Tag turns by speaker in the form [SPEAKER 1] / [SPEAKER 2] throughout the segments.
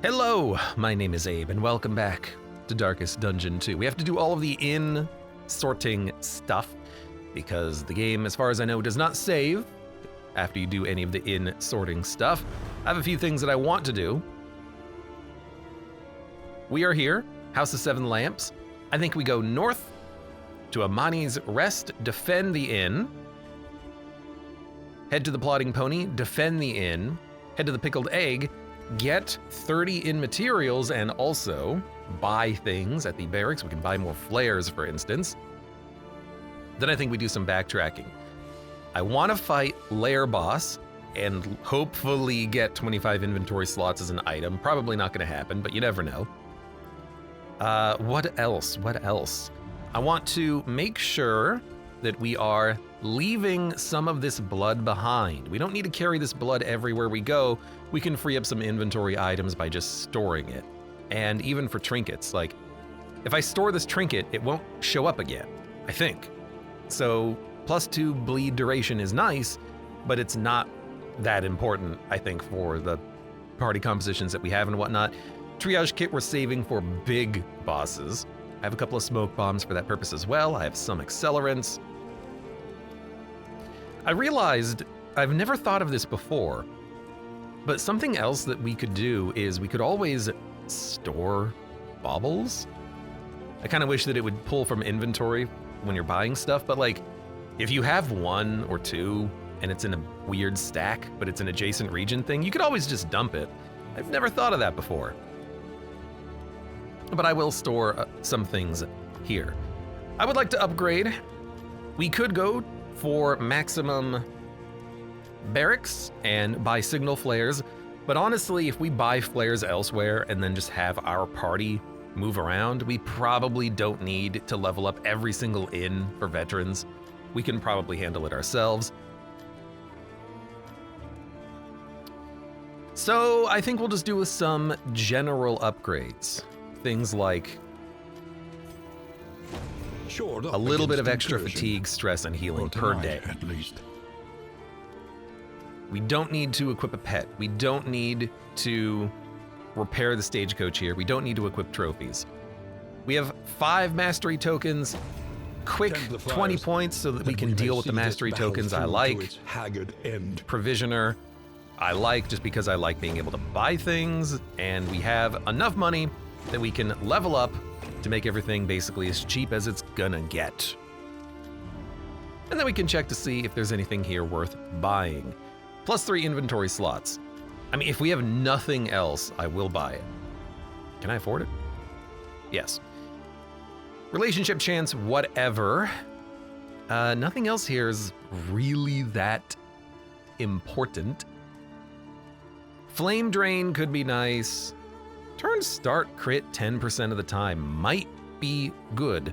[SPEAKER 1] Hello, my name is Abe, and welcome back to Darkest Dungeon 2. We have to do all of the inn sorting stuff, because the game, as far as I know, does not save after you do any of the inn sorting stuff. I have a few things that I want to do. We are here, House of Seven Lamps. I think we go north to Amani's Rest, defend the inn. Head to the Plodding Pony, defend the inn. Head to the Pickled Egg, get 30 inn materials, and also buy things at the barracks. We can buy more flares, for instance. Then I think we do some backtracking. I want to fight Lair Boss and hopefully get 25 inventory slots as an item. Probably not going to happen, but you never know. What else? I want to make sure that we are leaving some of this blood behind. We don't need to carry this blood everywhere we go. We can free up some inventory items by just storing it. And even for trinkets, like if I store this trinket, it won't show up again, I think. So +2 bleed duration is nice, but it's not that important, I think, for the party compositions that we have and whatnot. Triage kit we're saving for big bosses. I have a couple of smoke bombs for that purpose as well. I have some accelerants. I realized I've never thought of this before, but something else that we could do is we could always store baubles. I kind of wish that it would pull from inventory when you're buying stuff, but like if you have one or two and it's in a weird stack, but it's an adjacent region thing, you could always just dump it. I've never thought of that before. But I will store some things here. I would like to upgrade. We could go for maximum barracks and buy signal flares, but honestly, if we buy flares elsewhere and then just have our party move around, we probably don't need to level up every single inn for veterans. We can probably handle it ourselves. So I think we'll just do with some general upgrades. Things like a little bit of extra fatigue, stress, and healing per day.
[SPEAKER 2] At least.
[SPEAKER 1] We don't need to equip a pet. We don't need to repair the stagecoach here. We don't need to equip trophies. We have 5 mastery tokens, quick 20 points so that we can deal with the mastery tokens I like. Provisioner, I like just because I like being able to buy things, and we have enough money that we can level up to make everything basically as cheap as it's gonna get. And then we can check to see if there's anything here worth buying. +3 inventory slots. I mean, if we have nothing else, I will buy it. Can I afford it? Yes. Relationship chance, whatever. Nothing else here is really that important. Flame drain could be nice. Turn start crit 10% of the time might be good.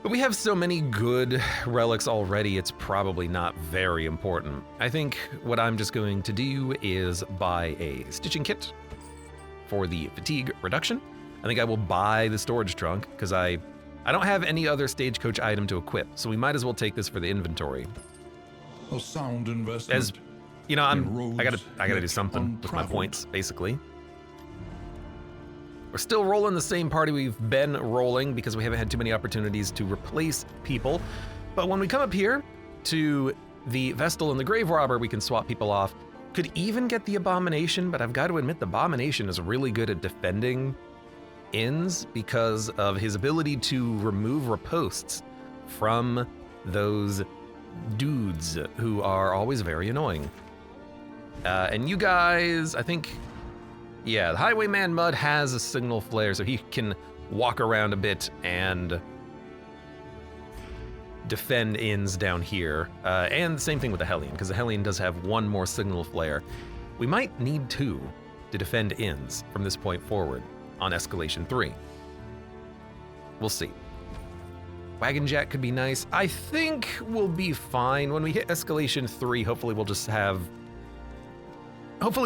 [SPEAKER 1] But we have so many good relics already, it's probably not very important. I think what I'm just going to do is buy a stitching kit for the fatigue reduction. I think I will buy the storage trunk because I don't have any other stagecoach item to equip, so we might as well take this for the inventory.
[SPEAKER 2] A sound investment.
[SPEAKER 1] As you know, I gotta do something with my points, basically. We're still rolling the same party we've been rolling because we haven't had too many opportunities to replace people. But when we come up here to the Vestal and the Grave Robber, we can swap people off. Could even get the Abomination, but I've got to admit the Abomination is really good at defending inns because of his ability to remove riposts from those dudes who are always very annoying. And you guys, I think, yeah, the Highwayman Mud has a signal flare, so he can walk around a bit and defend inns down here. And the same thing with the Hellion, because the Hellion does have 1 more signal flare. We might need 2 to defend inns from this point forward on Escalation 3. We'll see. Wagon Jack could be nice. I think we'll be fine. When we hit Escalation 3, hopefully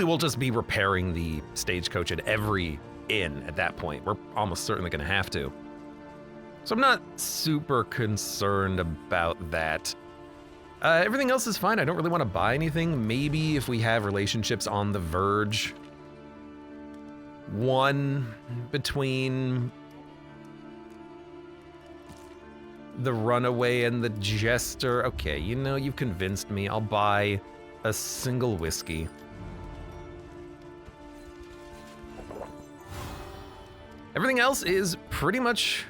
[SPEAKER 1] we'll just be repairing the stagecoach at every inn at that point. We're almost certainly gonna have to. So I'm not super concerned about that. Everything else is fine. I don't really want to buy anything. Maybe if we have relationships on the verge, one between the runaway and the jester. Okay, you know, you've convinced me. I'll buy a single whiskey. Everything else is pretty much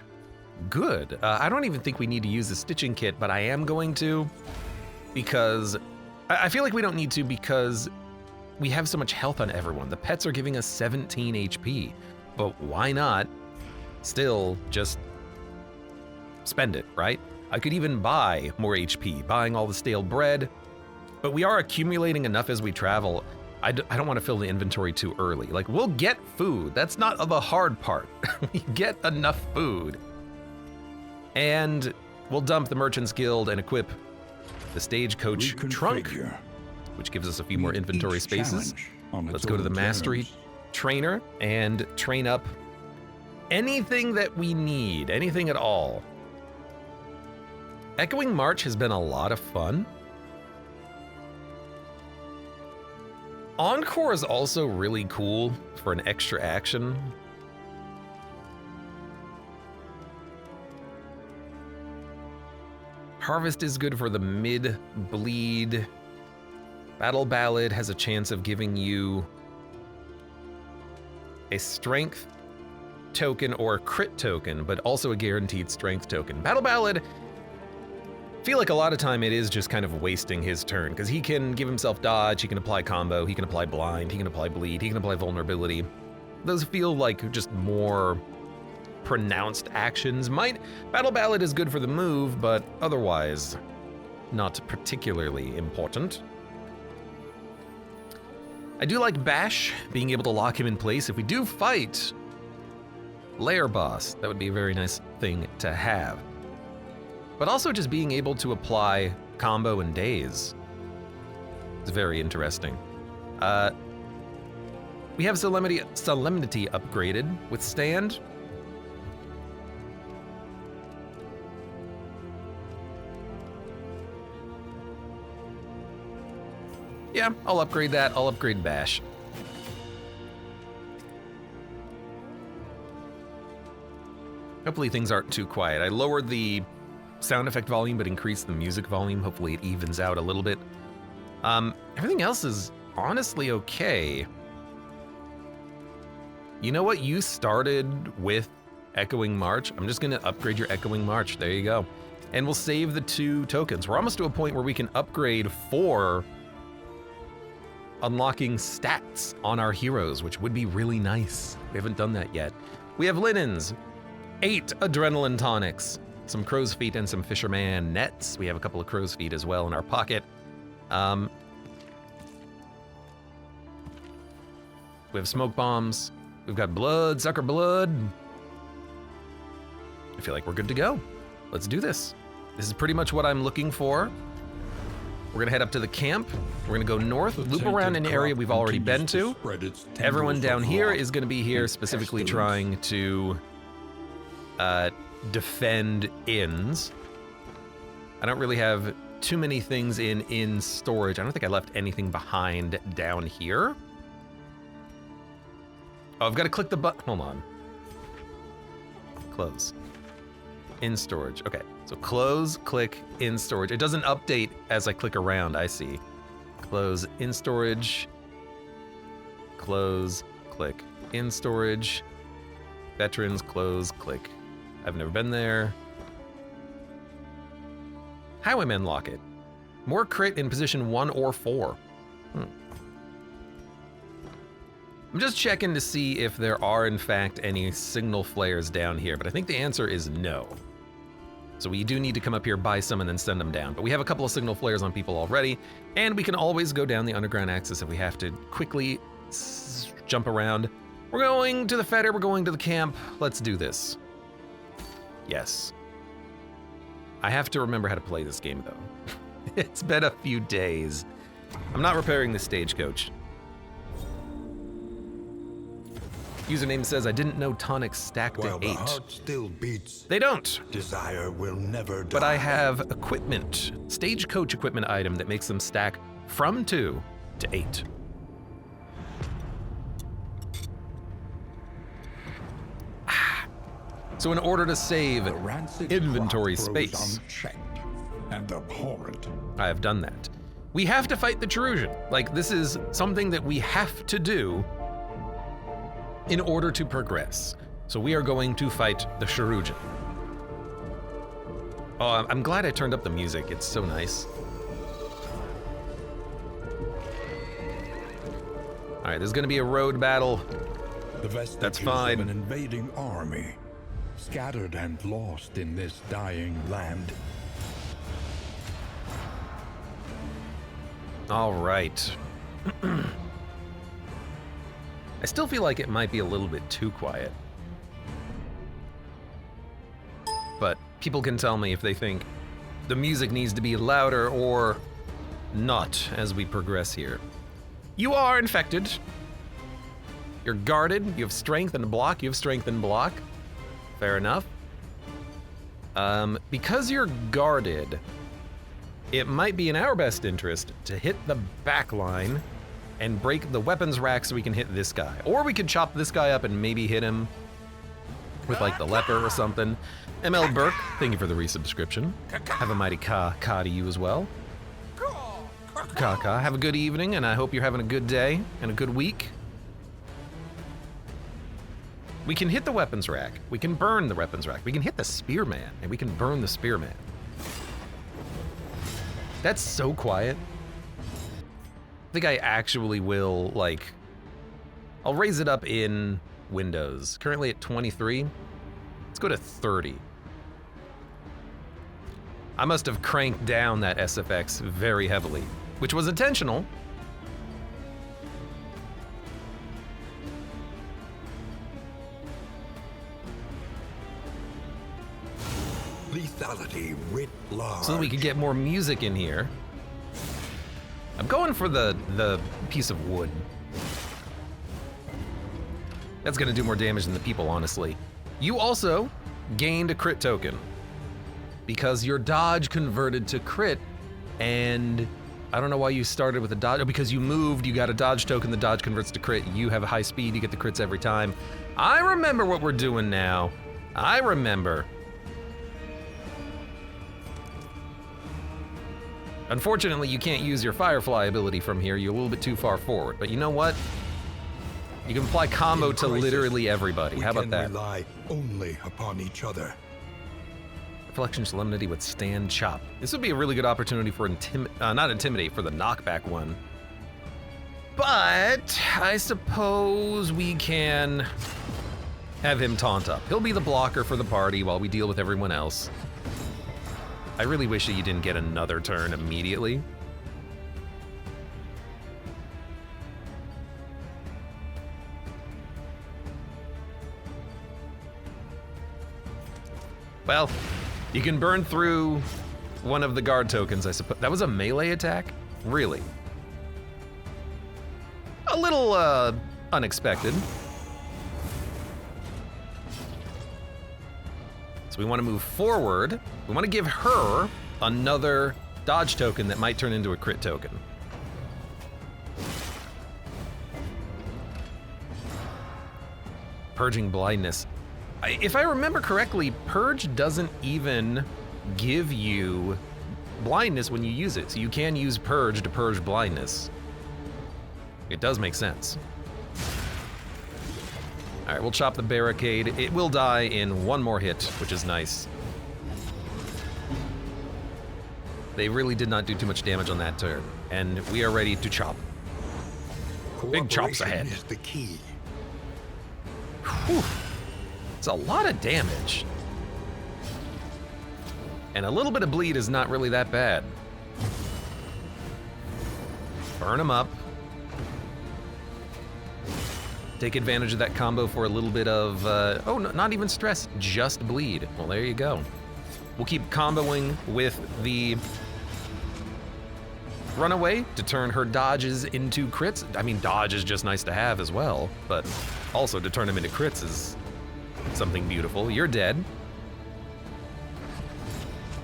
[SPEAKER 1] good. I don't even think we need to use the stitching kit, but I am going to, because I feel like we don't need to, because we have so much health on everyone. The pets are giving us 17 HP, but why not still just spend it, right? I could even buy more HP, buying all the stale bread, but we are accumulating enough as we travel. I don't want to fill the inventory too early. Like, we'll get food. That's not the hard part. We get enough food. And we'll dump the Merchant's Guild and equip the stagecoach trunk, which gives us a few more inventory spaces. Let's go to the mastery trainer and train up anything that we need, anything at all. Echoing March has been a lot of fun. Encore is also really cool for an extra action. Harvest is good for the mid-bleed. Battle Ballad has a chance of giving you a strength token or a crit token, but also a guaranteed strength token. Battle Ballad, I feel like a lot of time it is just kind of wasting his turn, because he can give himself dodge, he can apply combo, he can apply blind, he can apply bleed, he can apply vulnerability. Those feel like just more pronounced actions. Battle Ballad is good for the move, but otherwise not particularly important. I do like Bash, being able to lock him in place. If we do fight Lair Boss, that would be a very nice thing to have. But also just being able to apply combo and daze is very interesting. We have Solemnity upgraded. Withstand. Yeah, I'll upgrade that. I'll upgrade Bash. Hopefully things aren't too quiet. I lowered the sound effect volume, but increased the music volume. Hopefully it evens out a little bit. Everything else is honestly okay. You know what? You started with Echoing March. I'm just gonna upgrade your Echoing March. There you go. And we'll save the 2 tokens. We're almost to a point where we can upgrade 4 unlocking stats on our heroes, which would be really nice. We haven't done that yet. We have linens, 8 adrenaline tonics, some crow's feet and some fisherman nets. We have a couple of crow's feet as well in our pocket. We have smoke bombs. We've got bloodsucker blood. I feel like we're good to go. Let's do this. This is pretty much what I'm looking for. We're gonna head up to the camp. We're gonna go north, loop around an area we've already been to. Everyone down here is gonna be here specifically trying to defend inns. I don't really have too many things in storage. I don't think I left anything behind down here. Oh, I've got to click the button. Hold on. Close. In storage. Okay, so close, click, in storage. It doesn't update as I click around, I see. Close, in storage. Close, click, in storage. Veterans, close, click. I've never been there. Highwaymen locket. More crit in position 1 or 4. I'm just checking to see if there are in fact any signal flares down here, but I think the answer is no. So we do need to come up here, buy some, and then send them down. But we have a couple of signal flares on people already, and we can always go down the underground axis if we have to quickly jump around. We're going to the fetter, we're going to the camp. Let's do this. Yes. I have to remember how to play this game, though. It's been a few days. I'm not repairing the stagecoach. Username says, I didn't know tonics stacked to 8.
[SPEAKER 2] The heart still beats.
[SPEAKER 1] They don't.
[SPEAKER 2] Desire will never die.
[SPEAKER 1] But I have equipment, stagecoach equipment item that makes them stack from 2 to 8. So in order to save
[SPEAKER 2] The rancid
[SPEAKER 1] inventory
[SPEAKER 2] crop grows
[SPEAKER 1] space,
[SPEAKER 2] unchecked and abhorrent.
[SPEAKER 1] I have done that. We have to fight the Cherusian. Like, this is something that we have to do in order to progress. So we are going to fight the Cherusian. Oh, I'm glad I turned up the music. It's so nice. All right, there's gonna be a road battle.
[SPEAKER 2] The vestiges
[SPEAKER 1] That's fine.
[SPEAKER 2] of an invading army, scattered and lost in this dying land.
[SPEAKER 1] All right. I still feel like it might be a little bit too quiet. But people can tell me if they think the music needs to be louder or not as we progress here. You are infected. You're guarded. You have strength and block. You have strength and block. Fair enough. Because you're guarded, it might be in our best interest to hit the back line and break the weapons rack so we can hit this guy. Or we could chop this guy up and maybe hit him with like the leper or something. ML Burke, thank you for the resubscription. Have a mighty ka to you as well. Ka, have a good evening, and I hope you're having a good day and a good week. We can hit the weapons rack. We can burn the weapons rack. We can hit the spearman, and we can burn the spearman. That's so quiet. I think I actually will, like, I'll raise it up in Windows. Currently at 23. Let's go to 30. I must have cranked down that SFX very heavily, which was intentional.
[SPEAKER 2] Lethality writ large.
[SPEAKER 1] So that we could get more music in here. I'm going for the piece of wood. That's gonna do more damage than the people, honestly. You also gained a crit token because your dodge converted to crit, and I don't know why you started with a dodge. Oh, because you moved, you got a dodge token, the dodge converts to crit. You have a high speed, you get the crits every time. I remember what we're doing now. I remember. Unfortunately, you can't use your Firefly ability from here. You're a little bit too far forward. But you know what? You can apply combo to literally everybody. How about that?
[SPEAKER 2] We can rely only upon each other.
[SPEAKER 1] Reflection Solemnity with Stand Chop. This would be a really good opportunity for not Intimidate, for the knockback one. But I suppose we can have him taunt up. He'll be the blocker for the party while we deal with everyone else. I really wish that you didn't get another turn immediately. Well, you can burn through one of the guard tokens, I suppose. That was a melee attack? Really? A little, unexpected. So we want to move forward. We want to give her another dodge token that might turn into a crit token. Purging Blindness. If I remember correctly, Purge doesn't even give you blindness when you use it, so you can use Purge to purge blindness. It does make sense. All right, we'll chop the barricade. It will die in one more hit, which is nice. They really did not do too much damage on that turn, and we are ready to chop. Big chops ahead.
[SPEAKER 2] Is the key.
[SPEAKER 1] Whew. It's a lot of damage. And a little bit of bleed is not really that bad. Burn him up. Take advantage of that combo for a little bit of, oh, no, not even stress, just bleed. Well, there you go. We'll keep comboing with the Runaway to turn her dodges into crits. I mean, dodge is just nice to have as well, but also to turn them into crits is something beautiful. You're dead.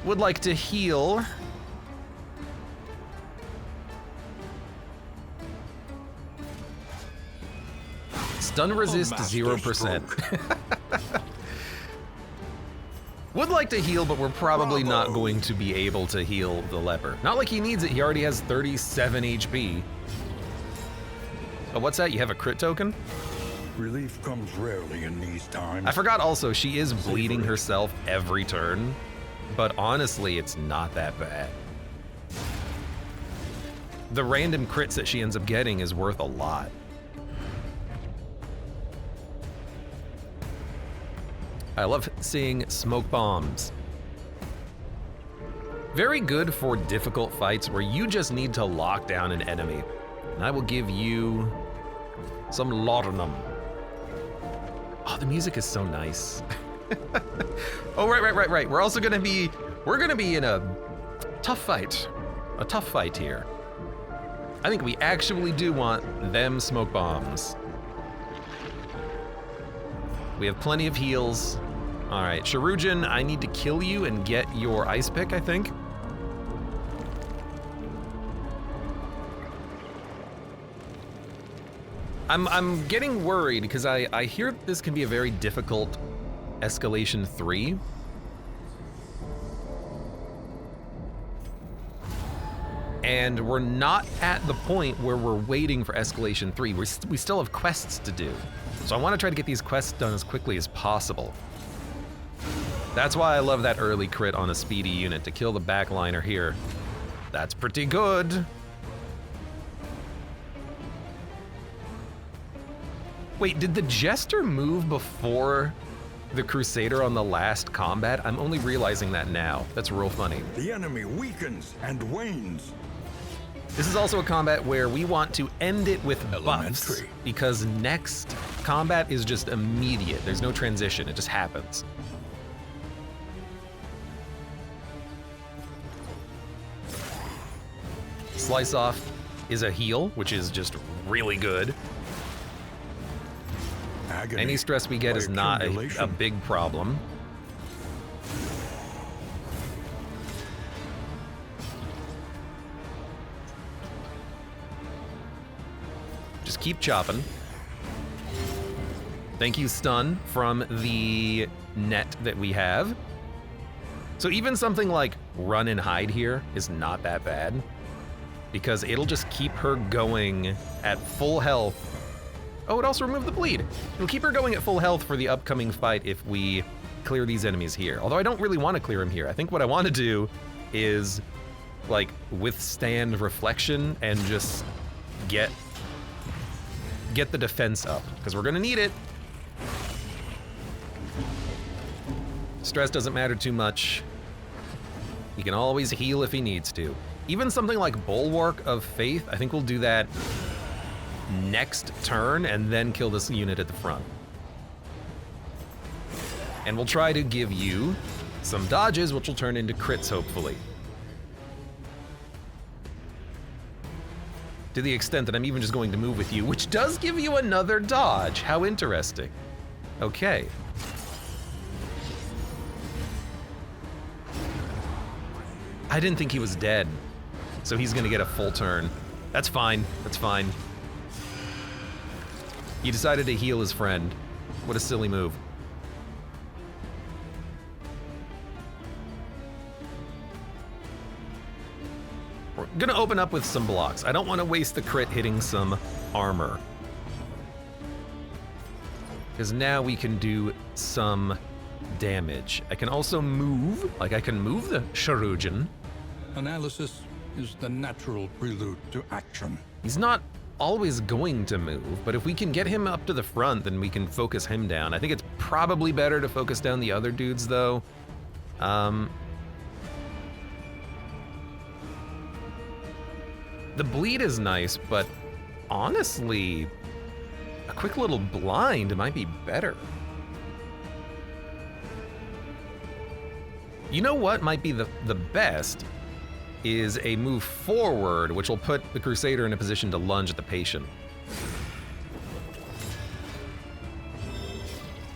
[SPEAKER 1] Would like to heal. Stun resist 0%. Would like to heal, but we're probably not going to be able to heal the leper. Not like he needs it, he already has 37 HP. Oh, what's that? You have a crit token?
[SPEAKER 2] Relief comes rarely in these times.
[SPEAKER 1] I forgot also, she is bleeding herself every turn, but honestly, it's not that bad. The random crits that she ends up getting is worth a lot. I love seeing smoke bombs. Very good for difficult fights where you just need to lock down an enemy. And I will give you some laudanum. Oh, the music is so nice. Oh, right. We're also gonna be in a tough fight. A tough fight here. I think we actually do want them smoke bombs. We have plenty of heals. All right, Sharujin, I need to kill you and get your ice pick, I think. I'm getting worried because I hear this can be a very difficult escalation 3. And we're not at the point where we're waiting for escalation 3. We still have quests to do. So I want to try to get these quests done as quickly as possible. That's why I love that early crit on a speedy unit to kill the backliner here. That's pretty good. Wait, did the Jester move before the Crusader on the last combat? I'm only realizing that now. That's real funny.
[SPEAKER 2] The enemy weakens and wanes.
[SPEAKER 1] This is also a combat where we want to end it with buffs, because next combat is just immediate. There's no transition, it just happens. Slice off is a heal, which is just really good.
[SPEAKER 2] Agony
[SPEAKER 1] Any stress we get is not a big problem. Just keep chopping. Thank you, stun, from the net that we have. So even something like run and hide here is not that bad, because it'll just keep her going at full health. Oh, it also removed the bleed. It'll keep her going at full health for the upcoming fight if we clear these enemies here. Although I don't really want to clear them here. I think what I want to do is like withstand reflection and just get the defense up, because we're gonna need it. Stress doesn't matter too much. He can always heal if he needs to. Even something like Bulwark of Faith, I think we'll do that next turn and then kill this unit at the front. And we'll try to give you some dodges, which will turn into crits, hopefully. To the extent that I'm even just going to move with you, which does give you another dodge. How interesting. Okay. I didn't think he was dead, so he's gonna get a full turn. That's fine, that's fine. He decided to heal his friend. What a silly move. We're gonna open up with some blocks. I don't want to waste the crit hitting some armor, because now we can do some damage. I can also move, like I can move the Sharujin.
[SPEAKER 2] Analysis is the natural prelude to action.
[SPEAKER 1] He's not always going to move, but if we can get him up to the front, then we can focus him down. I think it's probably better to focus down the other dudes, though. The bleed is nice, but honestly, a quick little blind might be better. You know what might be the best is a move forward, which will put the Crusader in a position to lunge at the patient.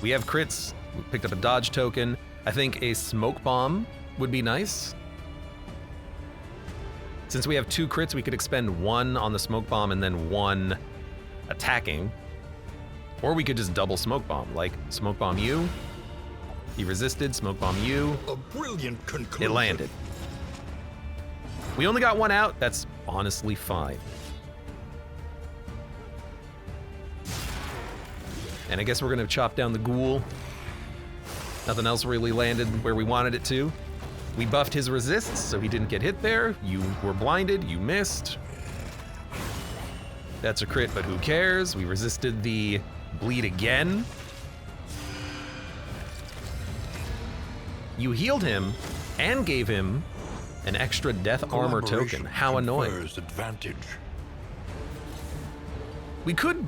[SPEAKER 1] We have crits, we picked up a dodge token. I think a smoke bomb would be nice. Since we have 2 crits, we could expend 1 on the smoke bomb and then 1 attacking. Or we could just double smoke bomb, like smoke bomb you, He resisted, smoke bomb you.
[SPEAKER 2] A brilliant conclusion.
[SPEAKER 1] It landed. We only got one out, that's honestly fine. And I guess we're gonna chop down the ghoul. Nothing else really landed where we wanted it to. We buffed his resists, so he didn't get hit there. You were blinded, you missed. That's a crit, but who cares? We resisted the bleed again. You healed him and gave him an extra death armor token. How annoying.
[SPEAKER 2] Advantage.
[SPEAKER 1] We could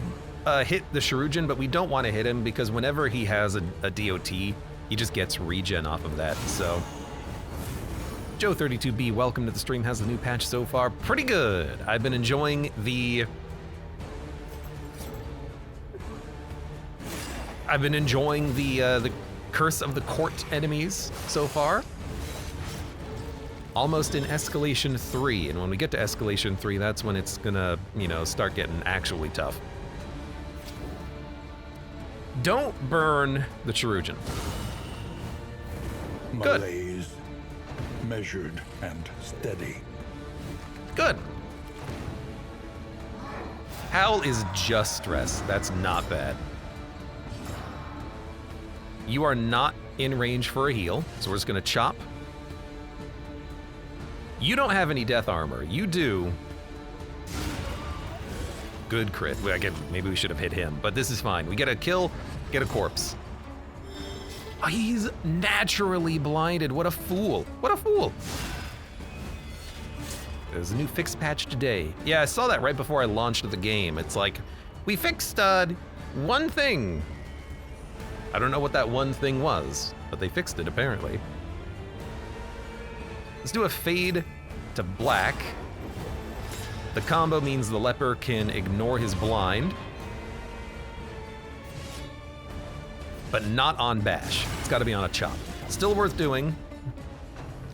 [SPEAKER 1] hit the Shurujin, but we don't want to hit him because whenever he has a DOT, he just gets regen off of that, so. Joe32B, welcome to the stream. How's the new patch so far? Pretty good. I've been enjoying the Curse of the Court enemies so far. Almost in Escalation 3, and when we get to Escalation 3, that's when it's gonna, start getting actually tough. Don't burn the Chirurgeon. Good.
[SPEAKER 2] Malaise, measured and steady.
[SPEAKER 1] Good. Howl is just stress. That's not bad. You are not in range for a heal, so we're just gonna chop. You don't have any death armor. You do. Good crit. Maybe we should have hit him, but this is fine. We get a kill, get a corpse. Oh, he's naturally blinded. What a fool. What a fool. There's a new fix patch today. Yeah, I saw that right before I launched the game. It's like, we fixed one thing. I don't know what that one thing was, but they fixed it apparently. Let's do a fade to black. The combo means the leper can ignore his blind, but not on bash. It's gotta be on a chop. Still worth doing.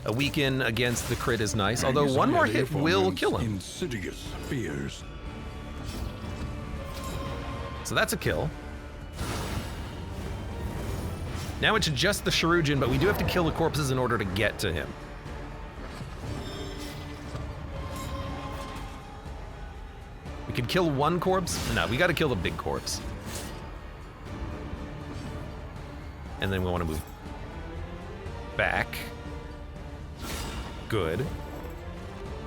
[SPEAKER 1] A weaken against the crit is nice, although one more hit will kill him.
[SPEAKER 2] Insidious fears.
[SPEAKER 1] So that's a kill. Now it's just the Shurujin, but we do have to kill the corpses in order to get to him. We could kill one corpse? No, we gotta kill the big corpse. And then we wanna move back. Good.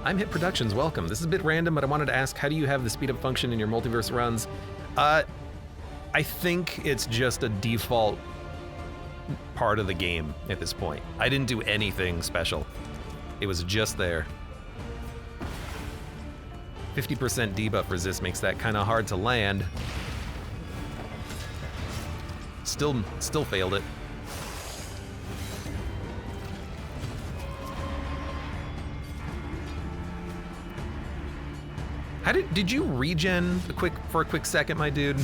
[SPEAKER 1] I'm Hit Productions, welcome. This is a bit random, but I wanted to ask, how do you have the speed up function in your multiverse runs? I think it's just a default part of the game at this point. I didn't do anything special. It was just there. 50% debuff resist makes that kind of hard to land. Still failed it. Did you regen for a quick second, my dude?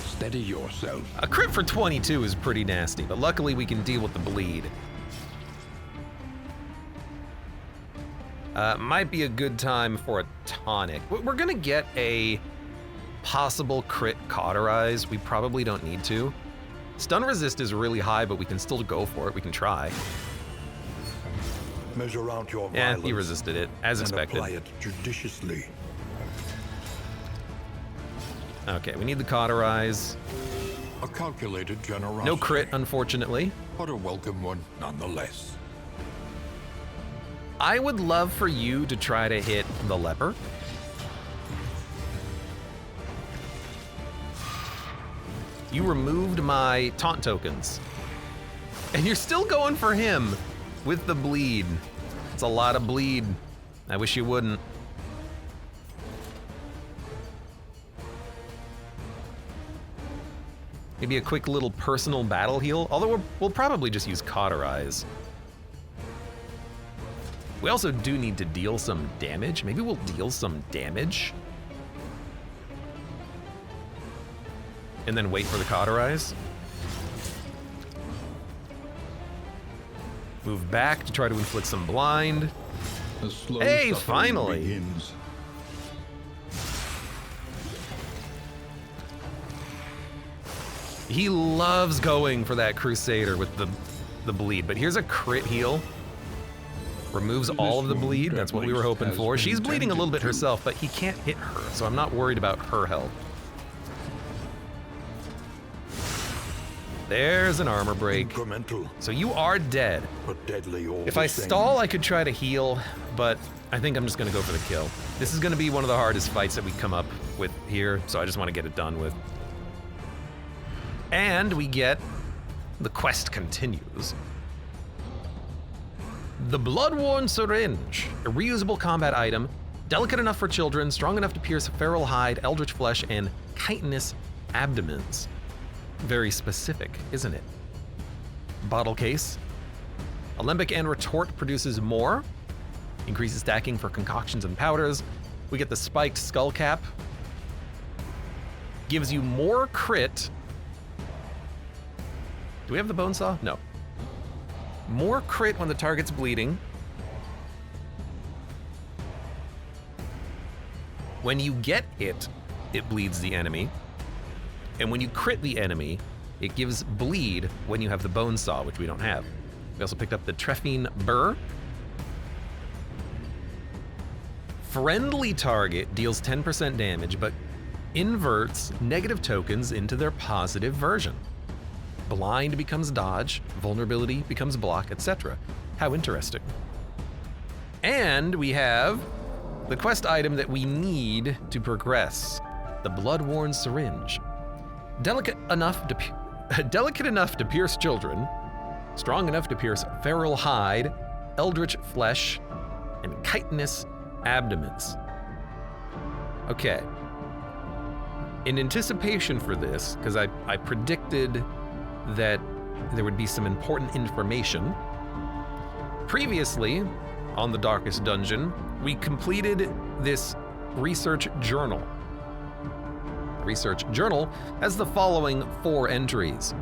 [SPEAKER 2] Steady yourself.
[SPEAKER 1] A crit for 22 is pretty nasty, but luckily we can deal with the bleed. Might be a good time for a tonic. We're gonna get a possible crit cauterize. We probably don't need to. Stun resist is really high, but we can still go for it. We can try.
[SPEAKER 2] Measure out your
[SPEAKER 1] Yeah,
[SPEAKER 2] violence
[SPEAKER 1] he resisted it, as expected.
[SPEAKER 2] Apply it judiciously.
[SPEAKER 1] Okay, we need the cauterize.
[SPEAKER 2] A calculated generosity.
[SPEAKER 1] No crit, unfortunately.
[SPEAKER 2] But a welcome one nonetheless.
[SPEAKER 1] I would love for you to try to hit the leper. You removed my taunt tokens. And you're still going for him with the bleed. It's a lot of bleed. I wish you wouldn't. Maybe a quick little personal battle heal, although we'll probably just use Cauterize. We also do need to deal some damage. Maybe we'll deal some damage. And then wait for the Cauterize. Move back to try to inflict some blind. Hey, finally!
[SPEAKER 2] Begins.
[SPEAKER 1] He loves going for that Crusader with the bleed, but here's a crit heal. Removes all of the bleed, that's what we were hoping for. She's bleeding a little bit herself, but he can't hit her, so I'm not worried about her health. There's an armor break. So you are dead.
[SPEAKER 2] But deadly all
[SPEAKER 1] if I stall, I could try to heal, but I think I'm just gonna go for the kill. This is gonna be one of the hardest fights that we come up with here, so I just wanna get it done with. And we get, the quest continues. The Blood-Worn Syringe, a reusable combat item, delicate enough for children, strong enough to pierce feral hide, eldritch flesh, and chitinous abdomens. Very specific, isn't it? Bottle case. Alembic and retort produces more. Increases stacking for concoctions and powders. We get the spiked skull cap. Gives you more crit. Do we have the bone saw? No. More crit when the target's bleeding. When you get hit, it bleeds the enemy. And when you crit the enemy, it gives bleed when you have the bone saw, which we don't have. We also picked up the Trephine Burr. Friendly target deals 10% damage, but inverts negative tokens into their positive version. Blind becomes dodge, vulnerability becomes block, etc. How interesting. And we have the quest item that we need to progress, the Blood-Worn Syringe. Delicate enough to pierce children, strong enough to pierce feral hide, eldritch flesh, and chitinous abdomens. Okay. In anticipation for this, because I predicted that there would be some important information, previously on the Darkest Dungeon, we completed this research journal. Research journal has the following 4 entries.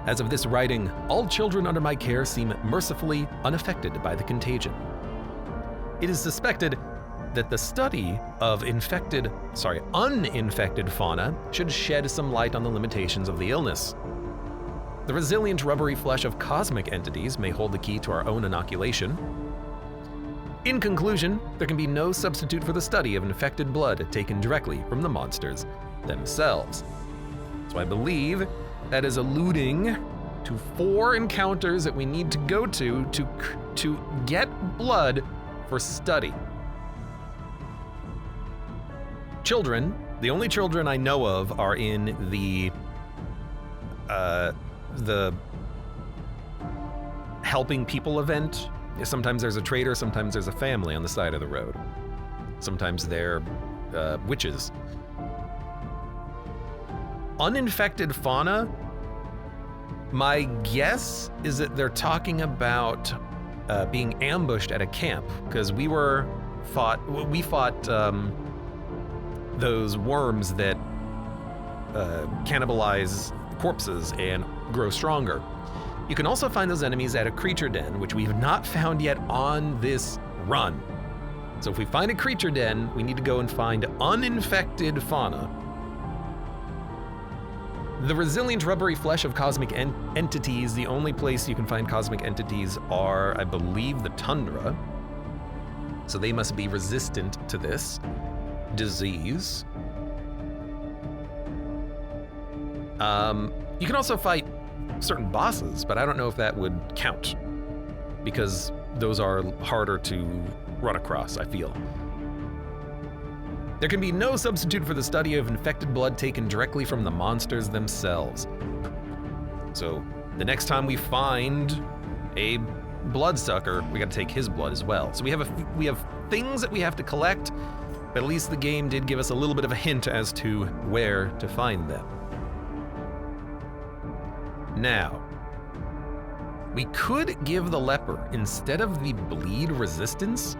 [SPEAKER 1] As of this writing, all children under my care seem mercifully unaffected by the contagion. It is suspected that the study of uninfected fauna should shed some light on the limitations of the illness. The resilient rubbery flesh of cosmic entities may hold the key to our own inoculation. In conclusion, there can be no substitute for the study of infected blood taken directly from the monsters themselves. So I believe that is alluding to 4 encounters that we need to go to get blood for study. Children, the only children I know of are in the helping people event. Sometimes there's a trader, sometimes there's a family on the side of the road. Sometimes they're witches. Uninfected fauna, my guess is that they're talking about being ambushed at a camp, because we fought those worms that cannibalize corpses and grow stronger. You can also find those enemies at a creature den, which we have not found yet on this run. So if we find a creature den, we need to go and find uninfected fauna. The resilient rubbery flesh of cosmic entities, the only place you can find cosmic entities are, I believe, the tundra. So they must be resistant to this disease. You can also fight certain bosses, but I don't know if that would count, because those are harder to run across, I feel. There can be no substitute for the study of infected blood taken directly from the monsters themselves. So the next time we find a bloodsucker, we gotta take his blood as well. So we have things that we have to collect, but at least the game did give us a little bit of a hint as to where to find them. Now, we could give the leper, instead of the bleed resistance,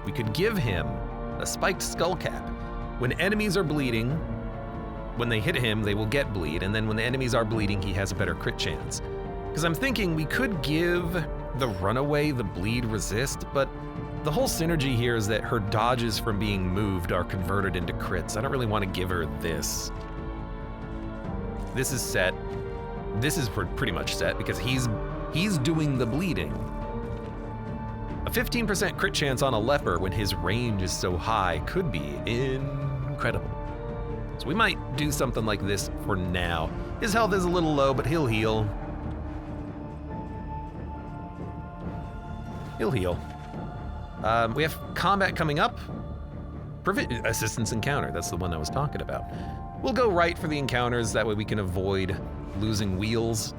[SPEAKER 1] we could give him a spiked skull cap. When enemies are bleeding, when they hit him, they will get bleed, and then when the enemies are bleeding, he has a better crit chance. Because I'm thinking we could give the runaway the bleed resist, but the whole synergy here is that her dodges from being moved are converted into crits. I don't really want to give her this. This is set. This is pretty much set because he's doing the bleeding. A 15% crit chance on a leper when his range is so high could be incredible. So we might do something like this for now. His health is a little low, but he'll heal. He'll heal. We have combat coming up. Assistance encounter, that's the one I was talking about. We'll go right for the encounters, that way we can avoid losing wheels.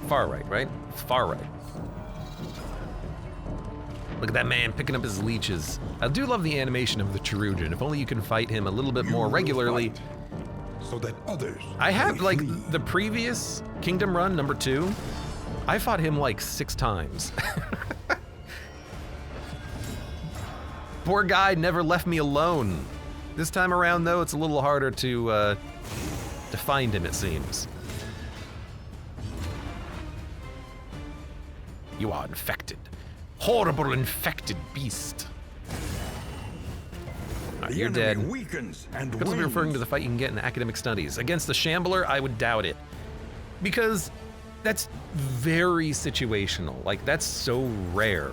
[SPEAKER 1] Far right, right? Far right. Look at that man picking up his leeches. I do love the animation of the Cherugian. If only you can fight him a little bit more regularly.
[SPEAKER 2] So that others
[SPEAKER 1] I have, like, the previous Kingdom Run, number 2, I fought him like 6 times. Poor guy never left me alone. This time around, though, it's a little harder to find him, it seems. You are infected. Horrible infected beast. You're dead.
[SPEAKER 2] Weakens and
[SPEAKER 1] Could be referring to the fight you can get in academic studies. Against the Shambler, I would doubt it. Because that's very situational. Like, that's so rare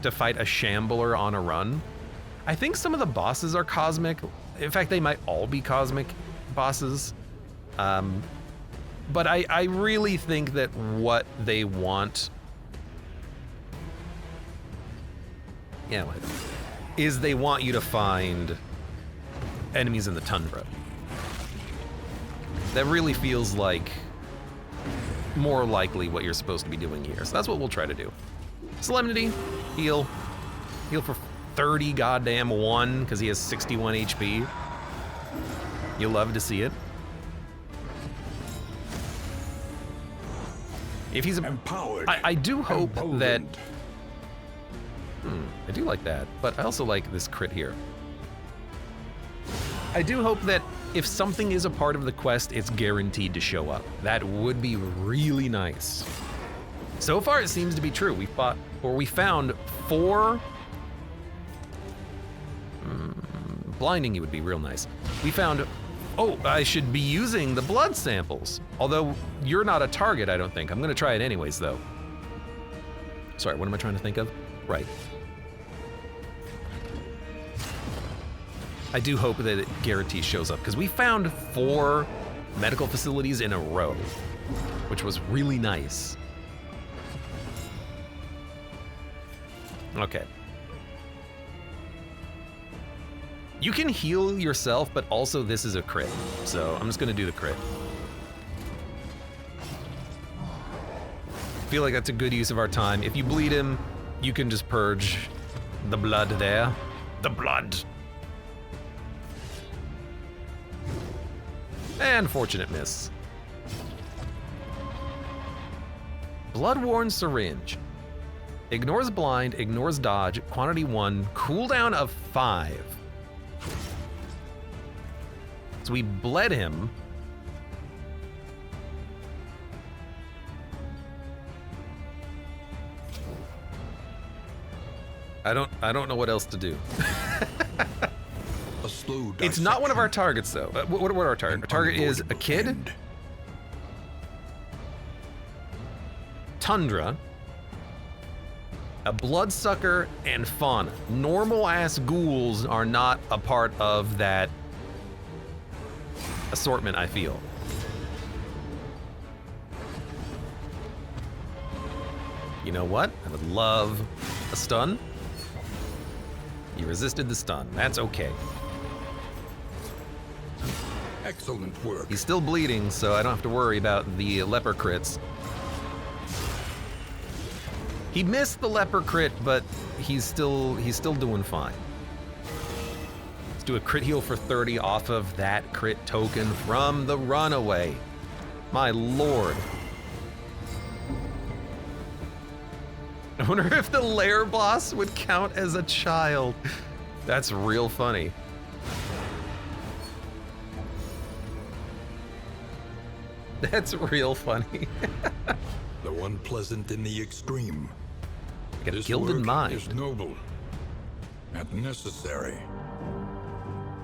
[SPEAKER 1] to fight a Shambler on a run. I think some of the bosses are cosmic. In fact, they might all be cosmic bosses. But I really think that what they want... Yeah, what? Is they want you to find enemies in the tundra. That really feels like more likely what you're supposed to be doing here. So that's what we'll try to do. Solemnity, heal. Heal for 30 goddamn 1, because he has 61 HP. You'll love to see it. If he's
[SPEAKER 2] empowered,
[SPEAKER 1] I do hope that... I do like that, but I also like this crit here. I do hope that if something is a part of the quest, it's guaranteed to show up. That would be really nice. So far, it seems to be true. We found 4... blinding you would be real nice. We found... Oh, I should be using the blood samples. Although, you're not a target, I don't think. I'm gonna try it anyways, though. Sorry, what am I trying to think of? Right. I do hope that it guarantees shows up, because we found 4 medical facilities in a row, which was really nice. Okay. You can heal yourself, but also this is a crit, so I'm just gonna do the crit. Feel like that's a good use of our time. If you bleed him, you can just purge the blood there. The blood. And fortunate miss. Blood-worn syringe. Ignores blind, ignores dodge, quantity 1, cooldown of 5. So we bled him. I don't know what else to do.
[SPEAKER 2] A slow
[SPEAKER 1] it's not one of our targets, though. What are our targets? Our target is a kid,
[SPEAKER 2] end.
[SPEAKER 1] tundra, a bloodsucker, and fauna. Normal-ass ghouls are not a part of that assortment, I feel. You know what? I would love a stun. You resisted the stun. That's okay.
[SPEAKER 2] Excellent work.
[SPEAKER 1] He's still bleeding, so I don't have to worry about the leper crits. He missed the leper crit, but he's still doing fine. Let's do a crit heal for 30 off of that crit token from the runaway. My lord. I wonder if the lair boss would count as a child. That's real funny. That's real funny.
[SPEAKER 2] Though unpleasant in the extreme.
[SPEAKER 1] Got a gilded mind.
[SPEAKER 2] Is noble and necessary.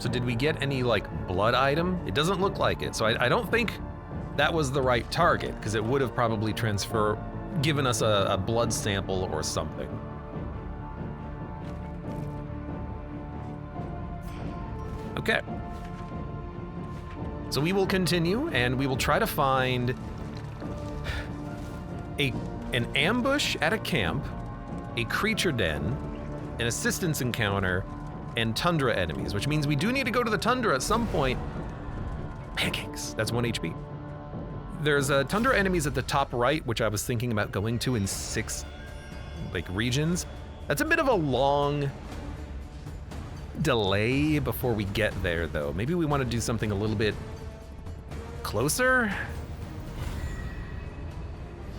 [SPEAKER 1] So did we get any, like, blood item? It doesn't look like it, so I don't think that was the right target, because it would have probably given us a blood sample or something. Okay. So we will continue, and we will try to find an ambush at a camp, a creature den, an assistance encounter, and tundra enemies, which means we do need to go to the tundra at some point. Pancakes, that's 1 HP. There's tundra enemies at the top right, which I was thinking about going to in 6 regions. That's a bit of a long delay before we get there, though. Maybe we want to do something a little bit closer?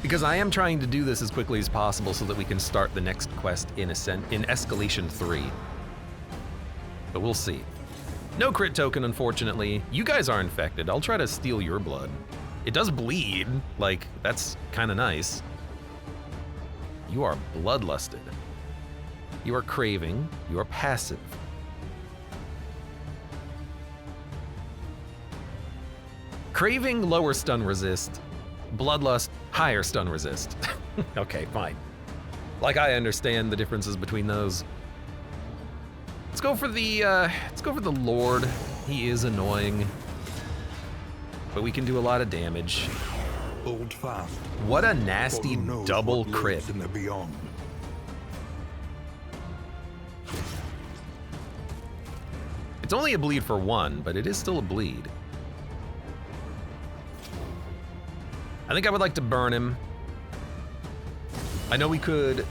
[SPEAKER 1] Because I am trying to do this as quickly as possible so that we can start the next quest in Escalation 3. But we'll see. No crit token, unfortunately. You guys are infected. I'll try to steal your blood. It does bleed. Like, that's kind of nice. You are bloodlusted. You are craving. You are passive. Craving, lower stun resist. Bloodlust, higher stun resist. Okay, fine. Like, I understand the differences between those. Let's go for the Lord. He is annoying, but we can do a lot of damage.
[SPEAKER 2] Hold fast.
[SPEAKER 1] What a nasty double crit.
[SPEAKER 2] In the beyond.
[SPEAKER 1] It's only a bleed for 1, but it is still a bleed. I think I would like to burn him. I know we could